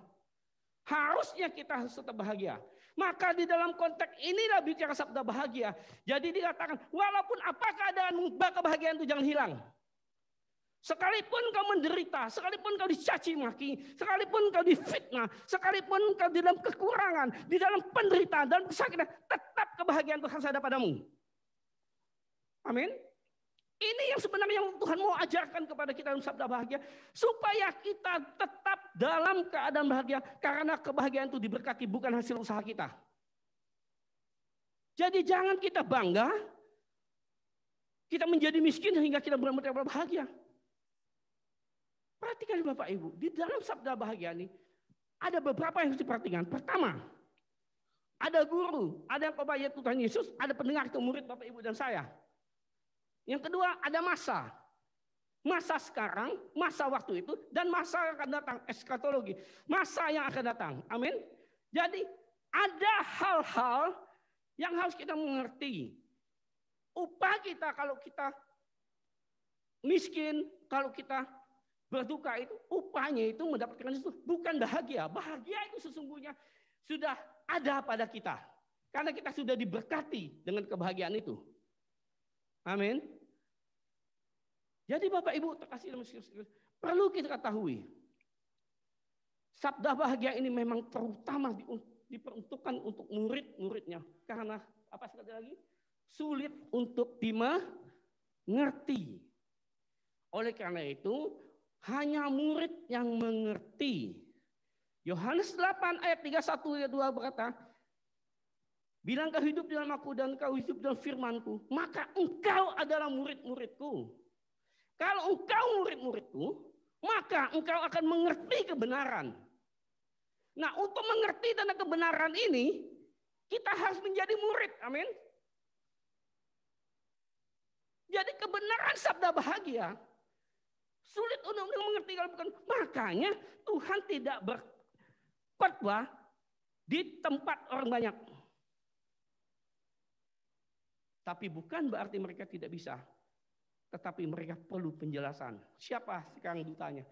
Harusnya kita harus tetap bahagia. Maka di dalam konteks inilah bicara sabda bahagia. Jadi dikatakan, walaupun apa keadaanmu, kebahagiaan itu jangan hilang. Sekalipun kau menderita, sekalipun kau dicaci maki, sekalipun kau difitnah, sekalipun kau di dalam kekurangan, di dalam penderitaan, dalam kesakitan, tetap kebahagiaan Tuhan ada padamu. Amin. Ini yang sebenarnya Tuhan mau ajarkan kepada kita dalam sabda bahagia, supaya kita tetap dalam keadaan bahagia, karena kebahagiaan itu diberkati bukan hasil usaha kita. Jadi jangan kita bangga, kita menjadi miskin sehingga kita benar-benar bahagia. Perhatikan Bapak Ibu, di dalam sabda bahagia ini ada beberapa yang harus diperhatikan. Pertama, ada guru, ada yang percaya Tuhan Yesus, ada pendengar atau murid Bapak Ibu dan saya. Yang kedua, ada masa. Masa sekarang, masa waktu itu, dan masa yang akan datang, eskatologi. Masa yang akan datang, amin. Jadi ada hal-hal yang harus kita mengerti. Upah kita kalau kita miskin, kalau kita Berduka itu upahnya itu mendapatkan itu bukan bahagia. Bahagia itu sesungguhnya sudah ada pada kita. Karena kita sudah diberkati dengan kebahagiaan itu. Amin. Jadi Bapak Ibu terkasih dalam Kristus, perlu kita ketahui. Sabda bahagia ini memang terutama diperuntukkan untuk murid-muridnya. Karena apa sekali lagi? Sulit untuk dimengerti. Oleh karena itu, hanya murid yang mengerti. Yohanes 8 ayat 31 2 berkata, bilang kau hidup dalam aku dan kau hidup dalam firmanku, maka engkau adalah murid-muridku. Kalau engkau murid-muridku, maka engkau akan mengerti kebenaran. Nah, untuk mengerti tentang kebenaran ini, kita harus menjadi murid. Amin. Jadi kebenaran sabda bahagia sulit untuk mengerti kalau bukan. Makanya Tuhan tidak berkhotbah di tempat orang banyak. Tapi bukan berarti mereka tidak bisa. Tetapi mereka perlu penjelasan. Siapa sekarang dutanya?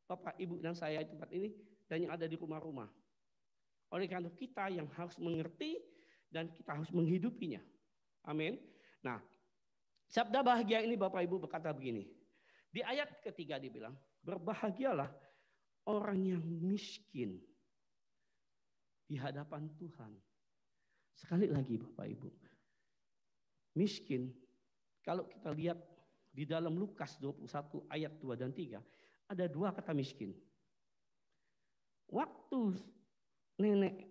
Bapak, Ibu, dan saya di tempat ini dan yang ada di rumah-rumah. Oleh karena kita yang harus mengerti dan kita harus menghidupinya. Amin. Nah, sabda bahagia ini Bapak Ibu berkata begini. Di ayat ketiga dibilang, berbahagialah orang yang miskin di hadapan Tuhan. Sekali lagi Bapak Ibu. Miskin, kalau kita lihat di dalam Lukas 21 ayat 2 dan 3, ada dua kata miskin. Waktu nenek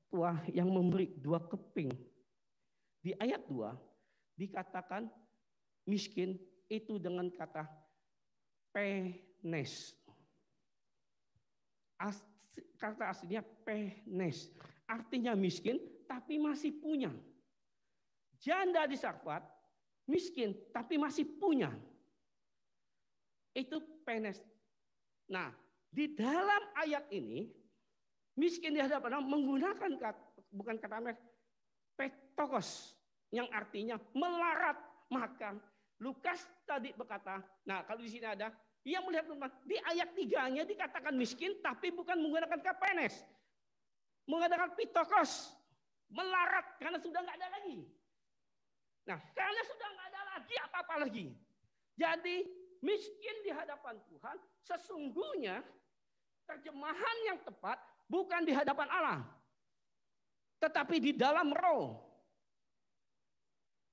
tua yang memberi 2 keping, di ayat 2 dikatakan miskin itu dengan kata penes. Kata aslinya penes. Artinya miskin tapi masih punya. Janda di Sarfat miskin tapi masih punya. Itu penes. Nah, di dalam ayat ini miskin di hadapan Allah menggunakan bukan kata petokos yang artinya melarat makan. Lukas tadi berkata, nah kalau di sini ada, ia melihat di ayat 3-nya dikatakan miskin tapi bukan menggunakan kata penes. Menggunakan pitokos, melarat karena sudah nggak ada lagi. Nah, karena sudah nggak ada lagi apa-apa lagi. Jadi miskin di hadapan Tuhan sesungguhnya terjemahan yang tepat bukan di hadapan Allah. Tetapi di dalam roh.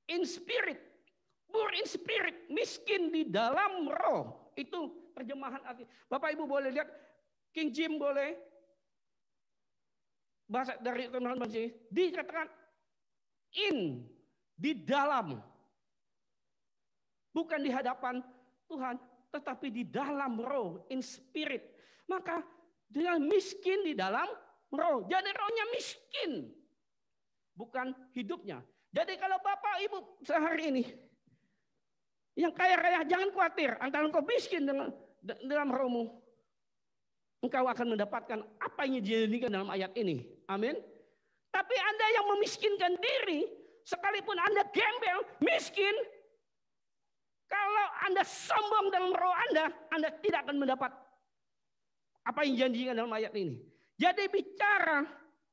In spirit. Poor in spirit. Miskin di dalam roh. Itu terjemahan arti. Bapak Ibu boleh lihat. King James boleh. Bahasa dari terjemahan bahasa ini. Dikatakan in. Di dalam. Bukan di hadapan Tuhan. Tetapi di dalam roh. In spirit. Maka dia miskin di dalam roh. Jadi rohnya miskin. Bukan hidupnya. Jadi kalau Bapak Ibu sehari ini. Yang kaya-kaya jangan khawatir. Antara engkau miskin dalam rohmu. Engkau akan mendapatkan apa yang dijadikan dalam ayat ini. Amin. Tapi Anda yang memiskinkan diri. Sekalipun Anda gembel, miskin. Kalau Anda sombong dalam roh Anda tidak akan mendapat apa yang dijanjikan dalam ayat ini. Jadi bicara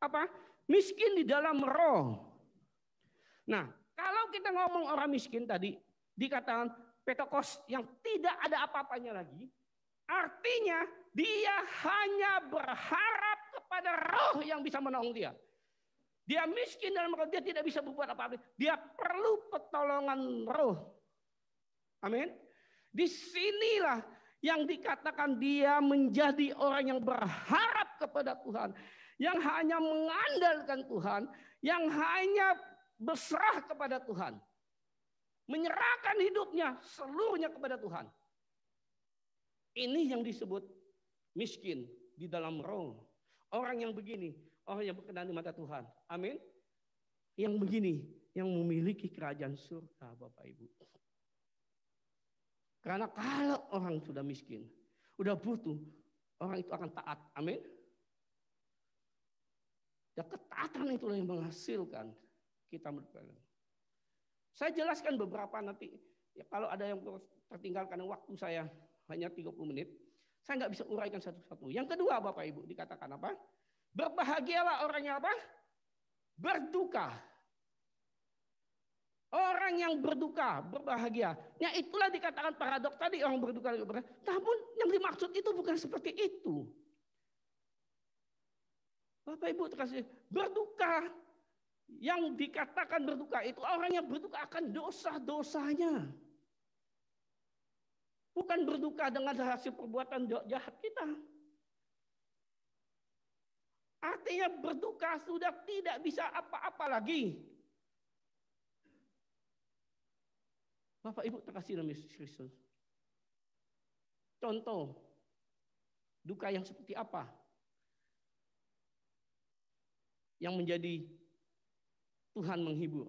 apa? Miskin di dalam roh. Nah, kalau kita ngomong orang miskin tadi dikatakan petokos yang tidak ada apa-apanya lagi, artinya dia hanya berharap kepada roh yang bisa menolong dia. Dia miskin dalam roh, dia tidak bisa berbuat apa-apa. Dia perlu pertolongan roh. Amin. Disinilah yang dikatakan dia menjadi orang yang berharap kepada Tuhan. Yang hanya mengandalkan Tuhan. Yang hanya berserah kepada Tuhan. Menyerahkan hidupnya seluruhnya kepada Tuhan. Ini yang disebut miskin di dalam roh. Orang yang begini, orang yang berkenan di mata Tuhan. Amin. Yang begini, yang memiliki kerajaan surga Bapak Ibu. Karena kalau orang sudah miskin, udah butuh, orang itu akan taat. Amin. Ya ketaatan itulah yang menghasilkan kita berkenan. Saya jelaskan beberapa nanti. Ya, kalau ada yang tertinggal karena waktu saya hanya 30 menit. Saya nggak bisa uraikan satu-satu. Yang kedua Bapak Ibu dikatakan apa? Berbahagialah orang yang apa? Berduka. Orang yang berduka, berbahagia. Ya itulah dikatakan paradok tadi, orang berduka. Namun yang dimaksud itu bukan seperti itu. Bapak Ibu terkasih, berduka. Yang dikatakan berduka itu orang yang berduka akan dosa-dosanya. Bukan berduka dengan hasil perbuatan jahat kita. Artinya berduka sudah tidak bisa apa-apa lagi. Bapak Ibu terkasih dalam Yesus Kristus. Contoh, duka yang seperti apa? Yang menjadi Tuhan menghibur.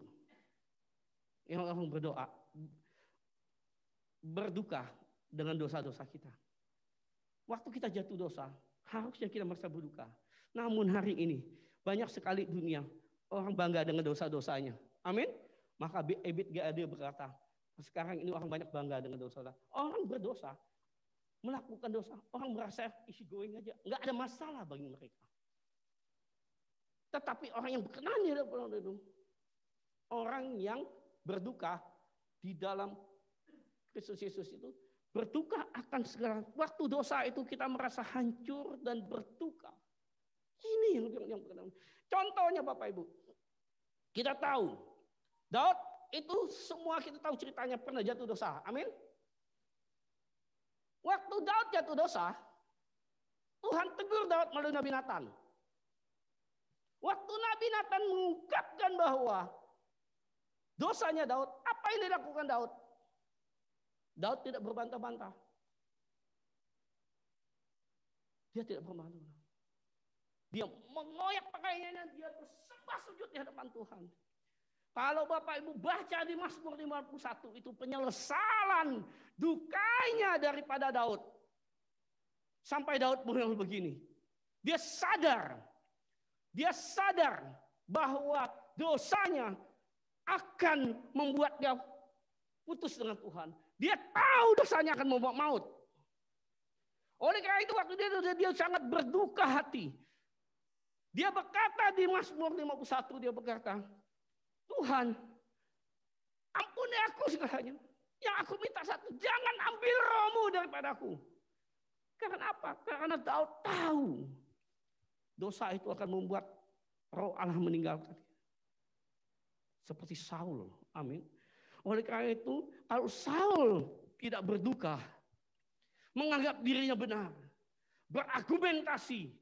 Yang orang berdoa, berduka dengan dosa-dosa kita. Waktu kita jatuh dosa, harusnya kita merasa berduka. Namun hari ini, banyak sekali dunia, orang bangga dengan dosa-dosanya. Amin. Maka Ebit GAD berkata, sekarang ini orang banyak bangga dengan dosa. Orang berdosa, melakukan dosa, orang merasa easy going aja. Enggak ada masalah bagi mereka. Tetapi orang yang berkenan di dalam itu, orang yang berduka di dalam Kristus Yesus itu, berduka akan segala waktu dosa itu kita merasa hancur dan berduka. Ini yang berkenan. Contohnya Bapak Ibu, kita tahu Daud itu semua kita tahu ceritanya pernah jatuh dosa. Amin. Waktu Daud jatuh dosa, Tuhan tegur Daud melalui Nabi Nathan. Waktu Nabi Nathan mengungkapkan bahwa dosanya Daud, apa yang dilakukan Daud? Daud tidak berbantah-bantah. Dia tidak berbantah-bantah. Dia mengoyak pakaiannya, dia bersembah sujud di hadapan Tuhan. Kalau Bapak Ibu baca di Mazmur 51, itu penyesalan dukanya daripada Daud. Sampai Daud bilang begini, dia sadar bahwa dosanya akan membuat dia putus dengan Tuhan. Dia tahu dosanya akan membawa maut. Oleh karena itu waktu dia sangat berduka hati. Dia berkata di Mazmur 51, dia berkata, Tuhan, ampuni aku segalanya. Yang aku minta satu, jangan ambil rohmu daripadaku. Karena apa? Karena Daud tahu dosa itu akan membuat roh Allah meninggalkan. Seperti Saul. Amin. Oleh karena itu, kalau Saul tidak berduka, menganggap dirinya benar, berargumentasi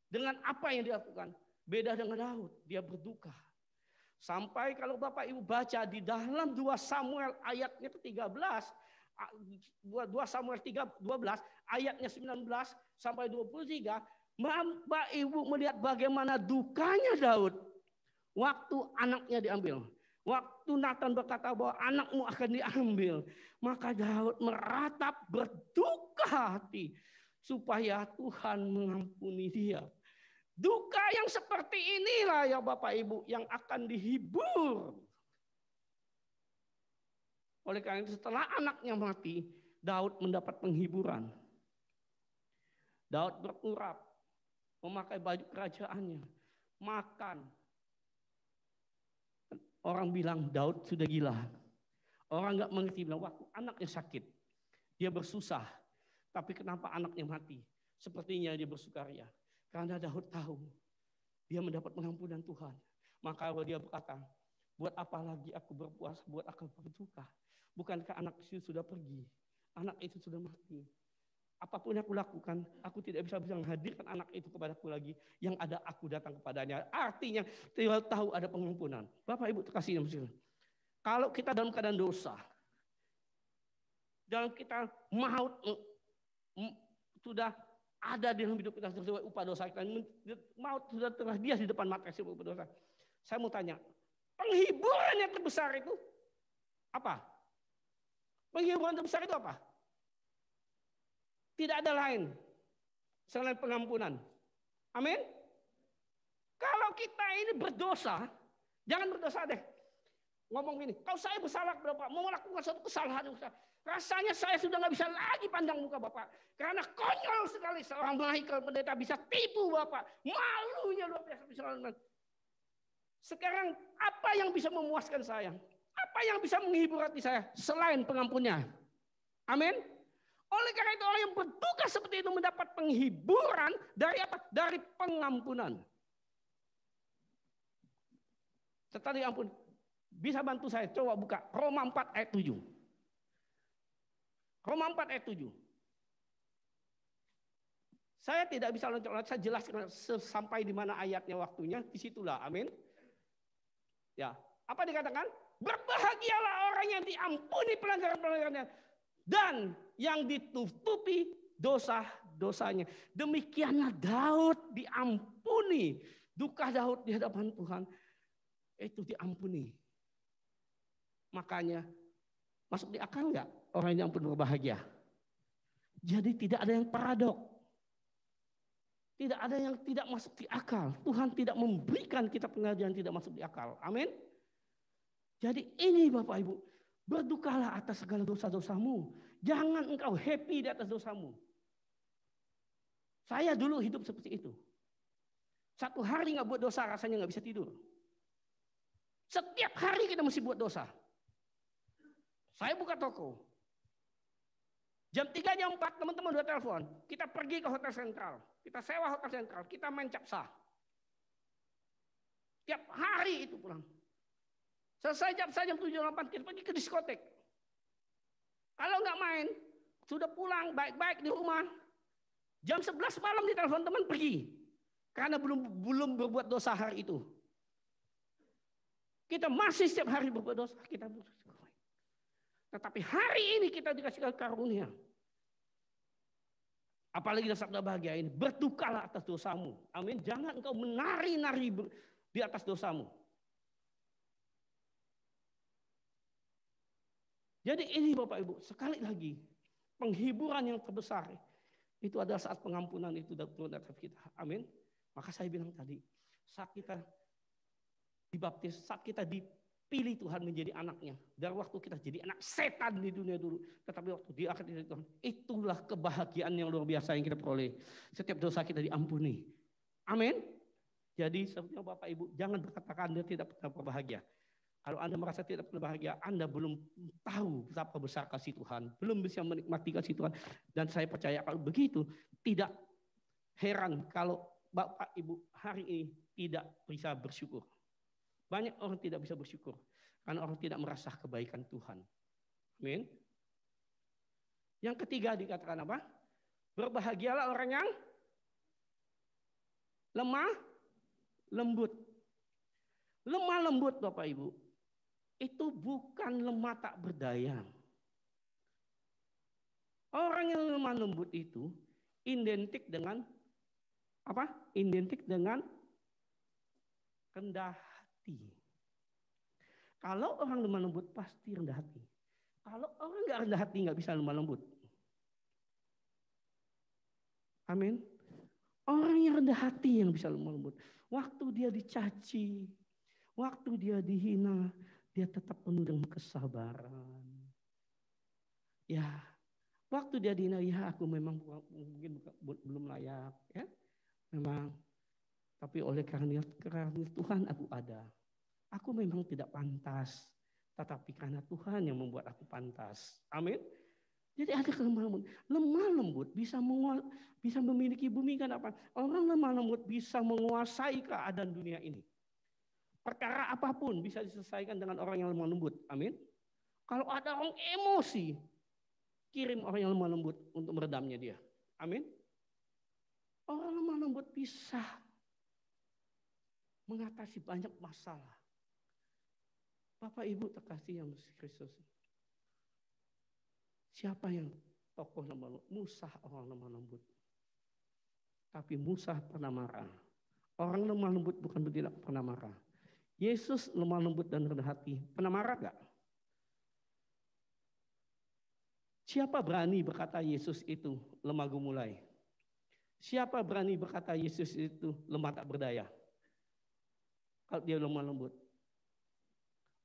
dengan apa yang dilakukan, beda dengan Daud, dia berduka. Sampai kalau Bapak Ibu baca di dalam 2 Samuel ayatnya ke-13, 2 Samuel 12 ayatnya 19 sampai 23, Bapak Ibu melihat bagaimana dukanya Daud waktu anaknya diambil. Waktu Nathan berkata bahwa anakmu akan diambil, maka Daud meratap berduka hati supaya Tuhan mengampuni dia. Duka yang seperti inilah ya Bapak Ibu yang akan dihibur. Oleh karena itu setelah anaknya mati, Daud mendapat penghiburan. Daud berurap, memakai baju kerajaannya, makan. Orang bilang Daud sudah gila. Orang nggak mengerti bilang waktu anaknya sakit, dia bersusah. Tapi kenapa anaknya mati? Sepertinya dia bersukaria. Karena Daud tahu dia mendapat pengampunan Tuhan. Maka dia berkata, buat apa lagi aku berpuasa, buat aku berduka. Bukankah anak itu sudah pergi, anak itu sudah mati. Apapun yang aku lakukan, aku tidak bisa menghadirkan anak itu kepadaku lagi. Yang ada aku datang kepadanya. Artinya dia tahu ada pengampunan. Bapak Ibu terkasih yang bersyukur. Kalau kita dalam keadaan dosa, dalam kita maut sudah ada di dalam hidup kita sesuai upah dosa kita, maut sudah terbias di depan mata sesuai upah dosa. Saya mau tanya, penghiburan yang terbesar itu apa? Penghiburan terbesar itu apa? Tidak ada lain selain pengampunan. Amin. Kalau kita ini berdosa, jangan berdosa deh. Ngomong gini, kalau saya bersalah berapa, mau melakukan suatu kesalahan, Rasanya saya sudah nggak bisa lagi pandang muka Bapak. Karena konyol sekali seorang Michael pendeta bisa tipu Bapak. Malunya luar biasa. Sekarang apa yang bisa memuaskan saya? Apa yang bisa menghibur hati saya selain pengampunnya? Amin. Oleh karena itu orang yang berduka seperti itu mendapat penghiburan dari apa? Dari pengampunan. Setelah diampun, bisa bantu saya? Coba buka Roma 4 ayat 7. Roma 4 ayat 7. Saya tidak bisa loncat-loncat, saya jelaskan sampai di mana ayatnya waktunya, disitulah, amin. Ya, apa dikatakan? Berbahagialah orang yang diampuni pelanggaran-pelanggarannya dan yang ditutupi dosa-dosanya. Demikianlah Daud diampuni, duka Daud di hadapan Tuhan itu diampuni. Makanya masuk di akal nggak orang yang ampun berbahagia? Jadi tidak ada yang paradok. Tidak ada yang tidak masuk di akal. Tuhan tidak memberikan kita pengajaran tidak masuk di akal. Amin. Jadi ini Bapak Ibu, berdukalah atas segala dosa-dosamu. Jangan engkau happy di atas dosamu. Saya dulu hidup seperti itu. Satu hari nggak buat dosa rasanya nggak bisa tidur. Setiap hari kita mesti buat dosa. Saya buka toko. Jam 3, jam 4 teman-teman udah telepon. Kita pergi ke Hotel Sentral. Kita sewa Hotel Sentral. Kita main capsa. Tiap hari itu pulang. Selesai capsa jam 7, 8 kita pergi ke diskotek. Kalau nggak main, sudah pulang baik-baik di rumah. Jam 11 malam ditelepon teman pergi. Karena belum berbuat dosa hari itu. Kita masih setiap hari berbuat dosa. Kita tetapi hari ini kita dikasih karunia. Apalagi dalam sabda bahagia ini. Berdukalah atas dosamu. Amin. Jangan engkau menari-nari di atas dosamu. Jadi ini Bapak Ibu. Sekali lagi. Penghiburan yang terbesar. Itu adalah saat pengampunan itu dalam kita. Amin. Maka saya bilang tadi. Saat kita dibaptis. Saat kita dipilih Tuhan menjadi anaknya. Dari waktu kita jadi anak setan di dunia dulu. Tetapi waktu di akhir Tuhan. Itulah kebahagiaan yang luar biasa yang kita peroleh. Setiap dosa kita diampuni. Amin. Jadi sebetulnya Bapak Ibu. Jangan berkatakan Anda tidak pernah berbahagia. Kalau Anda merasa tidak pernah bahagia. Anda belum tahu betapa besar kasih Tuhan. Belum bisa menikmati kasih Tuhan. Dan saya percaya kalau begitu. Tidak heran kalau Bapak Ibu hari ini tidak bisa bersyukur. Banyak orang tidak bisa bersyukur. Karena orang tidak merasa kebaikan Tuhan. Amin. Yang ketiga dikatakan apa? Berbahagialah orang yang lemah lembut. Lemah lembut Bapak Ibu. Itu bukan lemah tak berdaya. Orang yang lemah lembut itu identik dengan apa? Identik dengan rendah hati. Kalau orang lemah lembut pasti rendah hati. Kalau orang nggak rendah hati nggak bisa lemah lembut. Amin. Orang yang rendah hati yang bisa lemah lembut. Waktu dia dicaci, waktu dia dihina, dia tetap penuh dengan kesabaran. Ya, waktu dia dihina, ya aku memang mungkin belum layak, ya, memang. Tapi oleh karena Tuhan aku ada. Aku memang tidak pantas, tetapi karena Tuhan yang membuat aku pantas. Amin. Jadi ada kelemah lembut. Lemah lembut bisa memiliki bumi kan apa? Orang lemah lembut bisa menguasai keadaan dunia ini. Perkara apapun bisa diselesaikan dengan orang yang lemah lembut. Amin. Kalau ada orang emosi, kirim orang yang lemah lembut untuk meredamnya dia. Amin. Orang lemah lembut bisa mengatasi banyak masalah. Bapak Ibu terkasih yang Kristus. Siapa yang tokoh lemah lembut? Musa orang lemah lembut. Tapi Musa pernah marah. Orang lemah lembut bukan tidak pernah marah. Yesus lemah lembut dan rendah hati. Pernah marah gak? Siapa berani berkata Yesus itu lemah gemulai? Siapa berani berkata Yesus itu lemah tak berdaya? Kalau dia lemah lembut.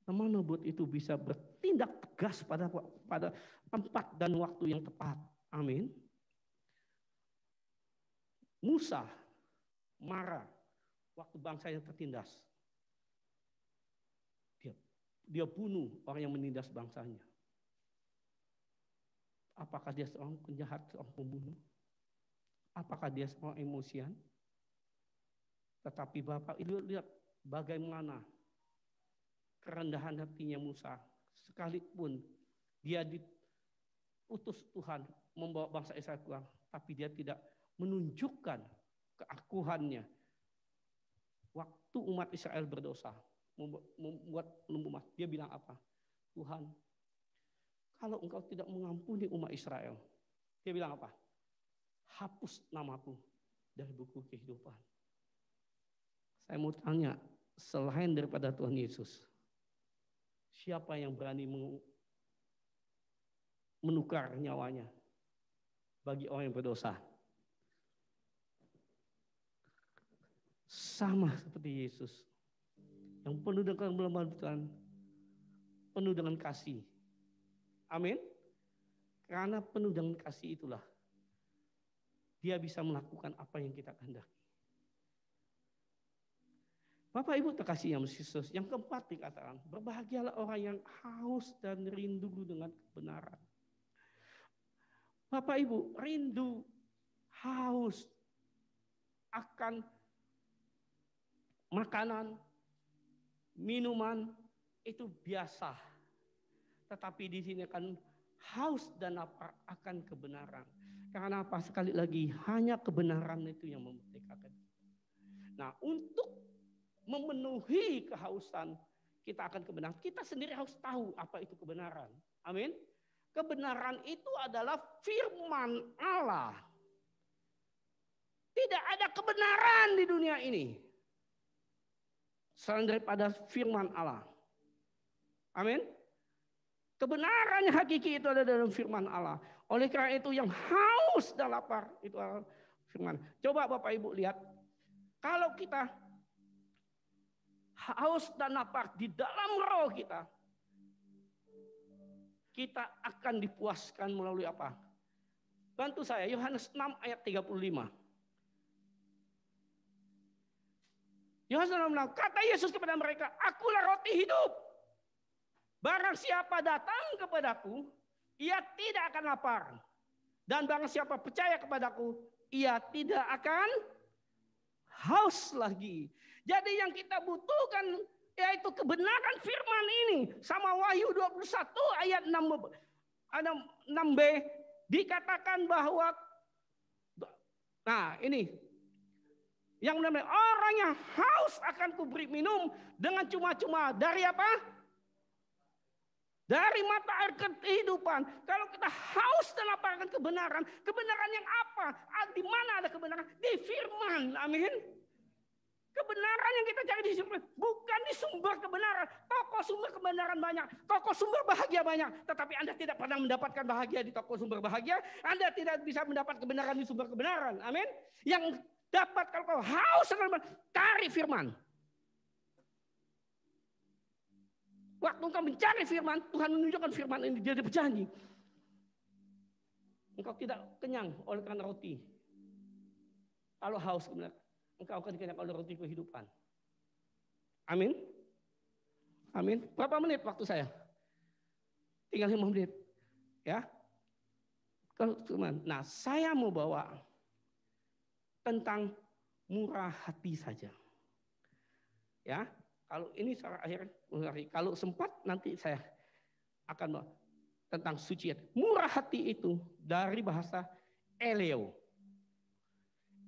Lemah lembut itu bisa bertindak tegas pada tempat dan waktu yang tepat. Amin. Musa marah waktu bangsanya tertindas. Dia bunuh orang yang menindas bangsanya. Apakah dia seorang penjahat, seorang pembunuh? Apakah dia seorang emosian? Tetapi Bapak itu lihat bagaimana kerendahan hatinya Musa. Sekalipun dia diutus Tuhan membawa bangsa Israel keluar, tapi dia tidak menunjukkan keakuannya. Waktu umat Israel berdosa, membuat lumpuh, dia bilang apa? Tuhan, kalau engkau tidak mengampuni umat Israel, dia bilang apa? Hapus namaku dari buku kehidupan. Saya mau tanya, selain daripada Tuhan Yesus, siapa yang berani menukar nyawanya bagi orang yang berdosa? Sama seperti Yesus, yang penuh dengan kelembutan, penuh dengan kasih. Amin. Karena penuh dengan kasih itulah dia bisa melakukan apa yang kita kehendaki. Bapak Ibu terkasih yang Yesus, yang keempat dikatakan, berbahagialah orang yang haus dan rindu dengan kebenaran. Bapak Ibu, rindu, haus akan makanan, minuman itu biasa. Tetapi di sini akan haus dan lapar akan kebenaran. Karena apa? Sekali lagi, hanya kebenaran itu yang memerdekakan. Nah, untuk memenuhi kehausan kita akan kebenaran, kita sendiri harus tahu apa itu kebenaran. Amin. Kebenaran itu adalah firman Allah. Tidak ada kebenaran di dunia ini selain daripada firman Allah. Amin. Kebenaran yang hakiki itu ada dalam firman Allah. Oleh karena itu yang haus dan lapar itu adalah firman. Coba Bapak Ibu lihat. Kalau kita haus dan lapar di dalam roh kita, kita akan dipuaskan melalui apa? Bantu saya, Yohanes 6 ayat 35. Yohanes 6, kata Yesus kepada mereka, akulah roti hidup. Barang siapa datang kepadaku, ia tidak akan lapar. Dan barang siapa percaya kepadaku, ia tidak akan haus lagi. Jadi yang kita butuhkan yaitu kebenaran firman ini. Sama Wahyu 21 ayat 6b dikatakan bahwa, nah ini, yang benar-benar orang yang haus akan kuberi minum dengan cuma-cuma dari apa? Dari mata air kehidupan. Kalau kita haus dan lapar akan kebenaran. Kebenaran yang apa? Di mana ada kebenaran? Di firman. Amin. Kebenaran yang kita cari di firman. Bukan di sumber kebenaran. Toko sumber kebenaran banyak. Toko sumber bahagia banyak. Tetapi Anda tidak pernah mendapatkan bahagia di toko sumber bahagia. Anda tidak bisa mendapat kebenaran di sumber kebenaran. Amin. Yang dapat kalau kau haus dan lapar, cari firman. Waktu engkau mencari firman, Tuhan menunjukkan firman ini, dia berjanji. Engkau tidak kenyang oleh karena roti. Kalau haus kebenaran, engkau akan kenyang oleh roti kehidupan. Amin. Amin. Berapa menit waktu saya? Tinggal 5 menit. Ya. Kalau firman. Nah, saya mau bawa tentang murah hati saja. Ya. Kalau ini secara akhir, kalau sempat nanti saya akan tentang suci hati. Murah hati itu dari bahasa eleo.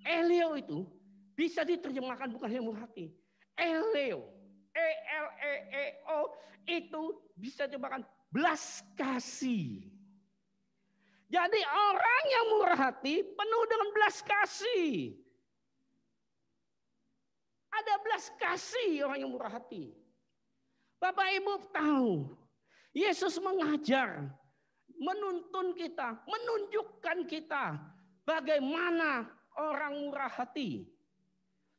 Eleo itu bisa diterjemahkan bukan hanya murah hati. Eleo, E-L-E-E-O itu bisa diterjemahkan belas kasih. Jadi orang yang murah hati penuh dengan belas kasih. Ada belas kasih orang yang murah hati. Bapak Ibu tahu, Yesus mengajar, menuntun kita, menunjukkan kita bagaimana orang murah hati.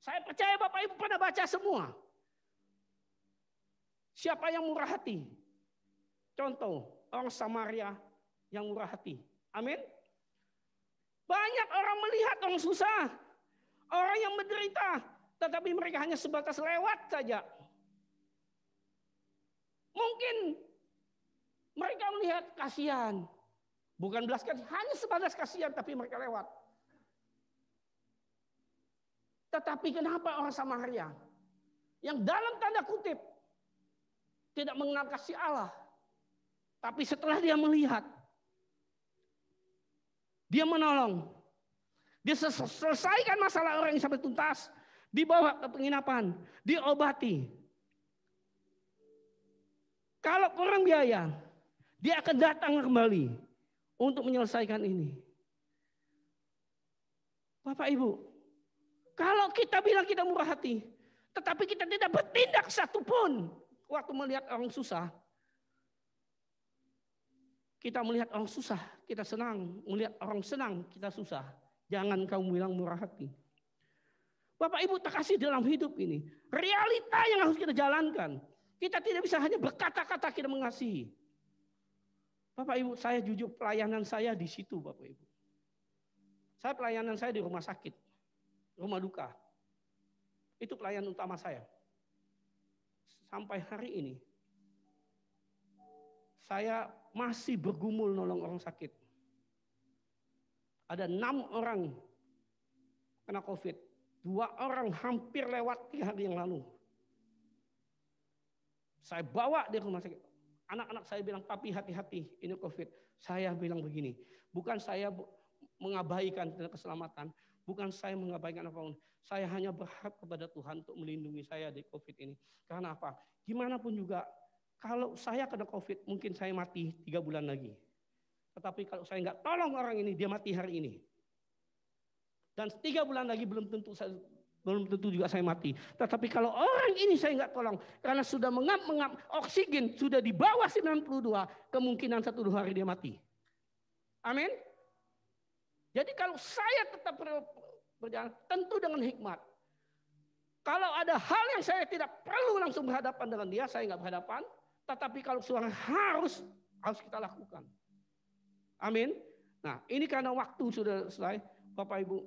Saya percaya Bapak Ibu pernah baca semua. Siapa yang murah hati? Contoh, orang Samaria yang murah hati. Amin. Banyak orang melihat orang susah, orang yang menderita, tetapi mereka hanya sebatas lewat saja. Mungkin mereka melihat kasihan, bukan belas kasihan, hanya sebatas kasihan, tapi mereka lewat. Tetapi kenapa orang Samaria yang dalam tanda kutip tidak mengenal kasih Allah, tapi setelah dia melihat, dia menolong. Dia selesaikan masalah orang yang sampai tuntas. Dibawa ke penginapan. Diobati. Kalau kurang biaya, dia akan datang kembali untuk menyelesaikan ini. Bapak Ibu, kalau kita bilang kita murah hati, tetapi kita tidak bertindak satupun waktu melihat orang susah. Kita melihat orang susah, kita senang. Melihat orang senang, kita susah. Jangan kamu bilang murah hati. Bapak Ibu tak kasih dalam hidup ini. Realita yang harus kita jalankan. Kita tidak bisa hanya berkata-kata kita mengasihi. Bapak Ibu, saya jujur pelayanan saya di situ Bapak Ibu. Saya pelayanan saya di rumah sakit. Rumah duka. Itu pelayanan utama saya. Sampai hari ini. Saya masih bergumul nolong orang sakit. Ada 6 orang kena COVID. 2 orang hampir lewat 3 hari yang lalu. Saya bawa di rumah sakit. Anak-anak saya bilang, papi hati-hati ini COVID. Saya bilang begini, bukan saya mengabaikan keselamatan. Bukan saya mengabaikan apapun. Saya hanya berharap kepada Tuhan untuk melindungi saya dari COVID ini. Karena apa? Gimana pun juga, kalau saya kena COVID, mungkin saya mati 3 bulan lagi. Tetapi kalau saya nggak tolong orang ini, dia mati hari ini. Dan 3 bulan lagi belum tentu juga saya mati. Tetapi kalau orang ini saya nggak tolong, karena sudah mengap oksigen, sudah di bawah 92, kemungkinan 1-2 hari dia mati. Amin. Jadi kalau saya tetap berjalan, tentu dengan hikmat. Kalau ada hal yang saya tidak perlu langsung berhadapan dengan dia, saya nggak berhadapan. Tetapi kalau suara harus kita lakukan. Amin. Nah, ini karena waktu sudah selesai, Bapak Ibu,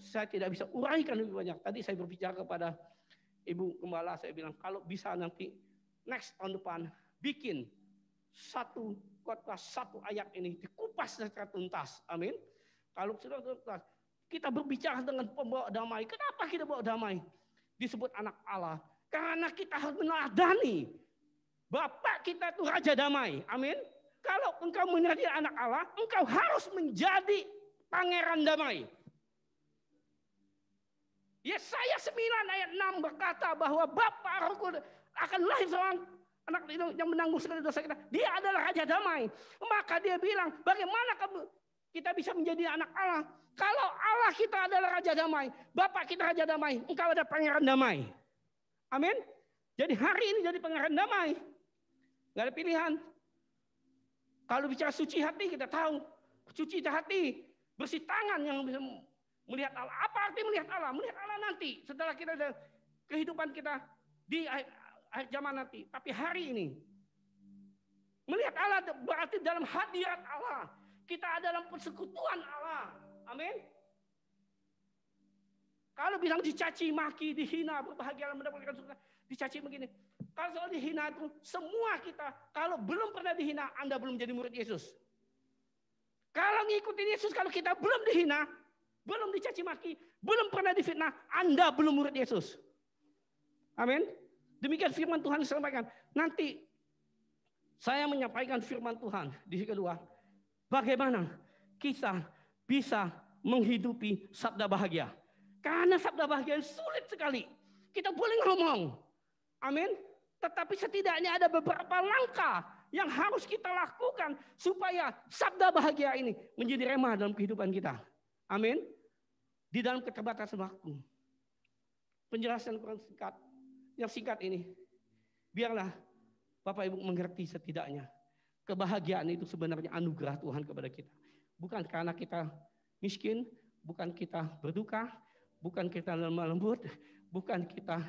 saya tidak bisa uraikan lebih banyak. Tadi saya berbicara kepada Ibu Gembala, saya bilang kalau bisa nanti next tahun depan bikin satu khotbah 1 ayat ini dikupas secara tuntas. Amin. Kalau sudah tuntas, kita berbicara dengan pembawa damai. Kenapa kita bawa damai? Disebut anak Allah. Karena kita harus meneladani Bapak kita itu Raja Damai. Amin. Kalau engkau menjadi anak Allah, engkau harus menjadi Pangeran Damai. Yesaya 9 ayat 6 berkata bahwa Bapa akan lahir seorang anak yang menanggung segala dosa kita. Dia adalah Raja Damai. Maka dia bilang, bagaimana kita bisa menjadi anak Allah? Kalau Allah kita adalah Raja Damai, Bapa kita Raja Damai, engkau ada Pangeran Damai. Amin. Jadi hari ini jadi Pangeran Damai. Gak ada pilihan. Kalau bicara suci hati kita tahu. Suci hati, bersih tangan yang bisa melihat Allah. Apa arti melihat Allah? Melihat Allah nanti. Setelah kita ada kehidupan kita di akhir zaman nanti. Tapi hari ini. Melihat Allah berarti dalam hadirat Allah. Kita ada dalam persekutuan Allah. Amin. Kalau bilang dicaci, maki, dihina, berbahagia mendapatkan surga. Dicaci begini. Kalau soal dihina itu semua kita. Kalau belum pernah dihina, Anda belum jadi murid Yesus. Kalau ngikutin Yesus, kalau kita belum dihina, belum dicaci maki, belum pernah difitnah, Anda belum murid Yesus. Amin. Demikian firman Tuhan disampaikan. Nanti saya menyampaikan firman Tuhan di kedua. Bagaimana kita bisa menghidupi sabda bahagia. Karena sabda bahagia sulit sekali. Kita boleh ngomong. Amin. Tetapi setidaknya ada beberapa langkah yang harus kita lakukan supaya sabda bahagia ini menjadi rema dalam kehidupan kita. Amin. Di dalam keterbatasan waktu. Penjelasan kurang singkat. Yang singkat ini. Biarlah Bapak Ibu mengerti setidaknya. Kebahagiaan itu sebenarnya anugerah Tuhan kepada kita. Bukan karena kita miskin. Bukan kita berduka. Bukan kita lemah lembut. Bukan kita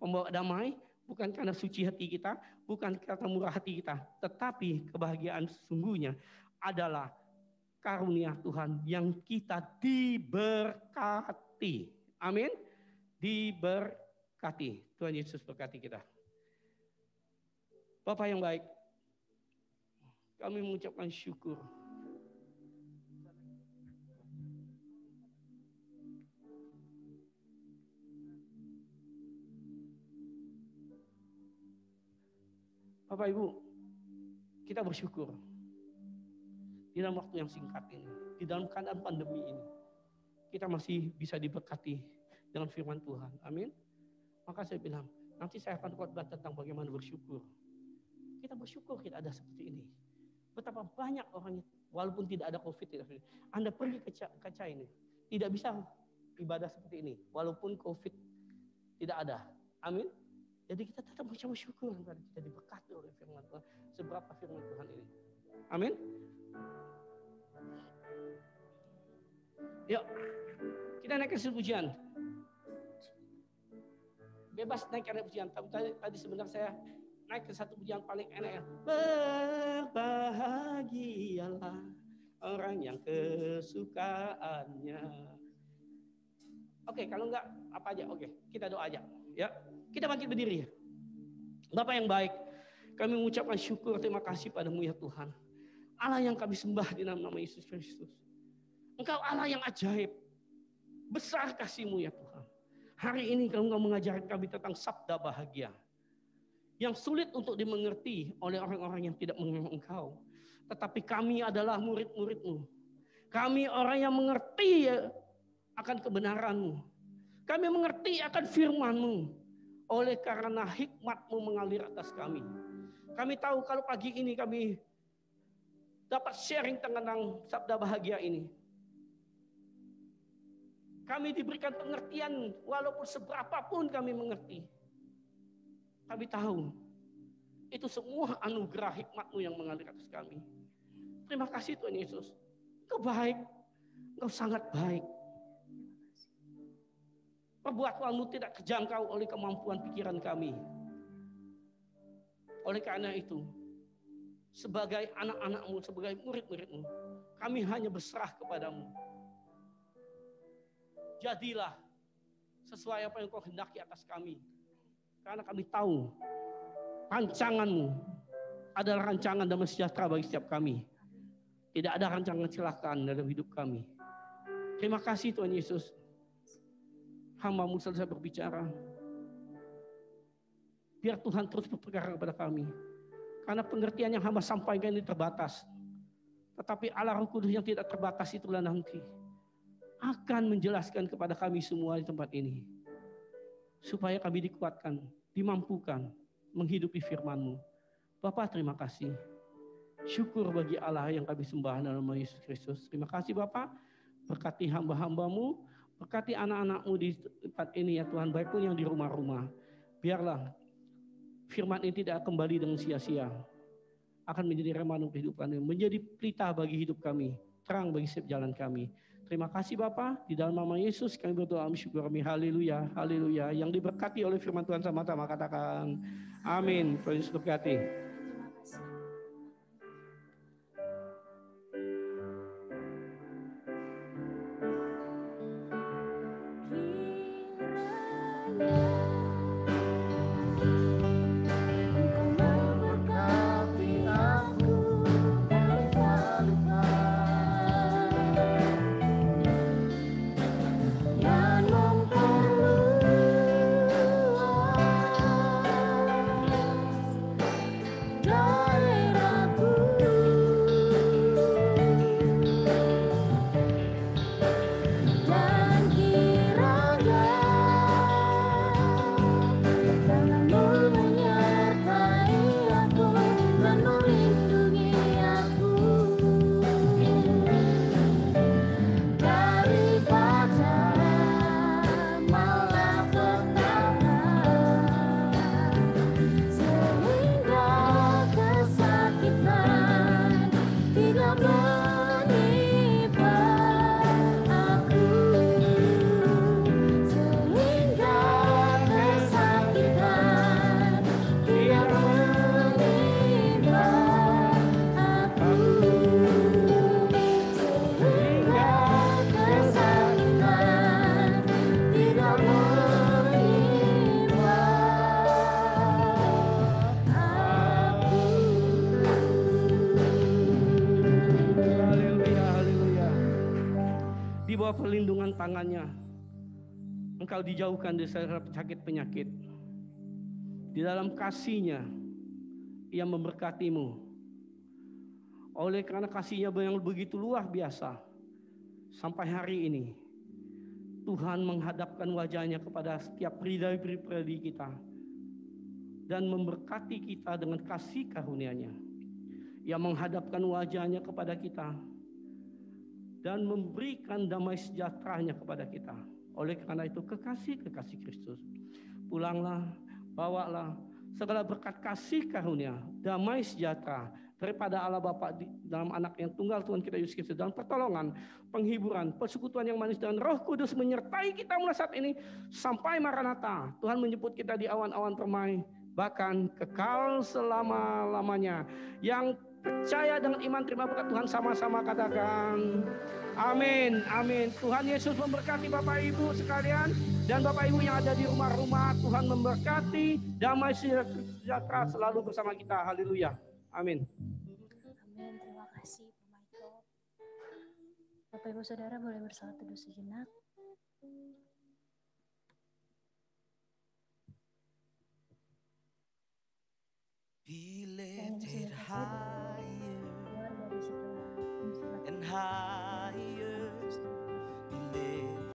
pembawa damai. Bukan karena suci hati kita. Bukan karena murah hati kita. Tetapi kebahagiaan sesungguhnya adalah karunia Tuhan yang kita diberkati. Amin. Diberkati. Tuhan Yesus berkati kita. Bapak yang baik, kami mengucapkan syukur. Bapak Ibu, kita bersyukur di dalam waktu yang singkat ini, di dalam keadaan pandemi ini, kita masih bisa diberkati dengan firman Tuhan. Amin. Maka saya bilang, nanti saya akan khotbah tentang bagaimana bersyukur. Kita bersyukur kita ada seperti ini. Betapa banyak orang, walaupun tidak ada COVID, Anda pergi ke China, tidak bisa ibadah seperti ini, walaupun COVID tidak ada. Amin. Jadi kita tetap bersyukur karena kita diberkati oleh firman Tuhan. Seberapa firman Tuhan ini. Amin. Yuk, kita naik ke pujian. Bebas naik ke pujian. Tadi sebenarnya saya naik ke satu pujian paling enak ya. Berbahagialah orang yang kesukaannya. Oke, kalau enggak apa aja. Oke, kita doa aja. Ya, kita bangkit berdiri. Bapak yang baik, kami mengucapkan syukur, terima kasih padamu ya Tuhan. Allah yang kami sembah di nama Yesus Kristus. Engkau Allah yang ajaib. Besar kasih-Mu ya Tuhan. Hari ini Engkau mengajarkan kami tentang sabda bahagia. Yang sulit untuk dimengerti oleh orang-orang yang tidak mengenal Engkau. Tetapi kami adalah murid-murid-Mu. Kami orang yang mengerti akan kebenaran-Mu. Kami mengerti akan firman-Mu. Oleh karena hikmat-Mu mengalir atas kami. Kami tahu kalau pagi ini kami dapat sharing tentang sabda bahagia ini. Kami diberikan pengertian walaupun seberapa pun kami mengerti. Kami tahu itu semua anugerah hikmat-Mu yang mengalir atas kami. Terima kasih Tuhan Yesus. Engkau baik, Engkau sangat baik. Perbuatanmu tidak terjangkau oleh kemampuan pikiran kami. Oleh karena itu, sebagai anak-anak-Mu, sebagai murid-murid-Mu, kami hanya berserah kepadamu. Jadilah sesuai apa yang Kau hendaki atas kami. Karena kami tahu rancangan-Mu adalah rancangan damai sejahtera bagi setiap kami. Tidak ada rancangan kecelakaan dalam hidup kami. Terima kasih Tuhan Yesus. Hamba-Mu selesai berbicara. Biar Tuhan terus berperkara kepada kami. Karena pengertian yang hamba sampaikan ini terbatas. Tetapi Allah Roh Kudus yang tidak terbatas itulah nanti akan menjelaskan kepada kami semua di tempat ini. Supaya kami dikuatkan, dimampukan menghidupi firman-Mu. Bapa terima kasih. Syukur bagi Allah yang kami sembah dalam nama Yesus Kristus. Terima kasih Bapa. Berkati hamba-hamba-Mu. Berkati anak-anak-Mu di tempat ini ya Tuhan, baik pun yang di rumah-rumah. Biarlah firman ini tidak kembali dengan sia-sia. Akan menjadi remanung kehidupan, menjadi pelita bagi hidup kami, terang bagi setiap jalan kami. Terima kasih Bapa, di dalam nama Yesus kami berdoa bersyukur kami. Haleluya, haleluya. Yang diberkati oleh firman Tuhan sama-sama katakan amin. Tuhan Yesus berkati. tangannya engkau dijauhkan dari segala sakit penyakit. Di dalam kasih-Nya Ia memberkatimu. Oleh karena kasih-Nya yang begitu luar biasa, sampai hari ini Tuhan menghadapkan wajah-Nya kepada setiap pribadi kita dan memberkati kita dengan kasih karunia-Nya. Ia menghadapkan wajah-Nya kepada kita dan memberikan damai sejahtera-Nya kepada kita. Oleh karena itu kekasih Kristus, pulanglah, bawalah segala berkat kasih karunia, damai sejahtera daripada Allah Bapa dalam anak yang tunggal Tuhan kita Yesus Kristus, dan pertolongan, penghiburan, persekutuan yang manis dan Roh Kudus menyertai kita mulai saat ini sampai Maranatha. Tuhan menjemput kita di awan-awan permai, bahkan kekal selama-lamanya. Yang percaya dengan iman terima berkat Tuhan sama-sama katakan amin, amin. Tuhan Yesus memberkati Bapak Ibu sekalian, dan Bapak Ibu yang ada di rumah-rumah, Tuhan memberkati, damai sejahtera selalu bersama kita. Haleluya. Amin. Amin, terima kasih Pak Michael. Bapak Ibu Saudara boleh bersalat teduh sejenak.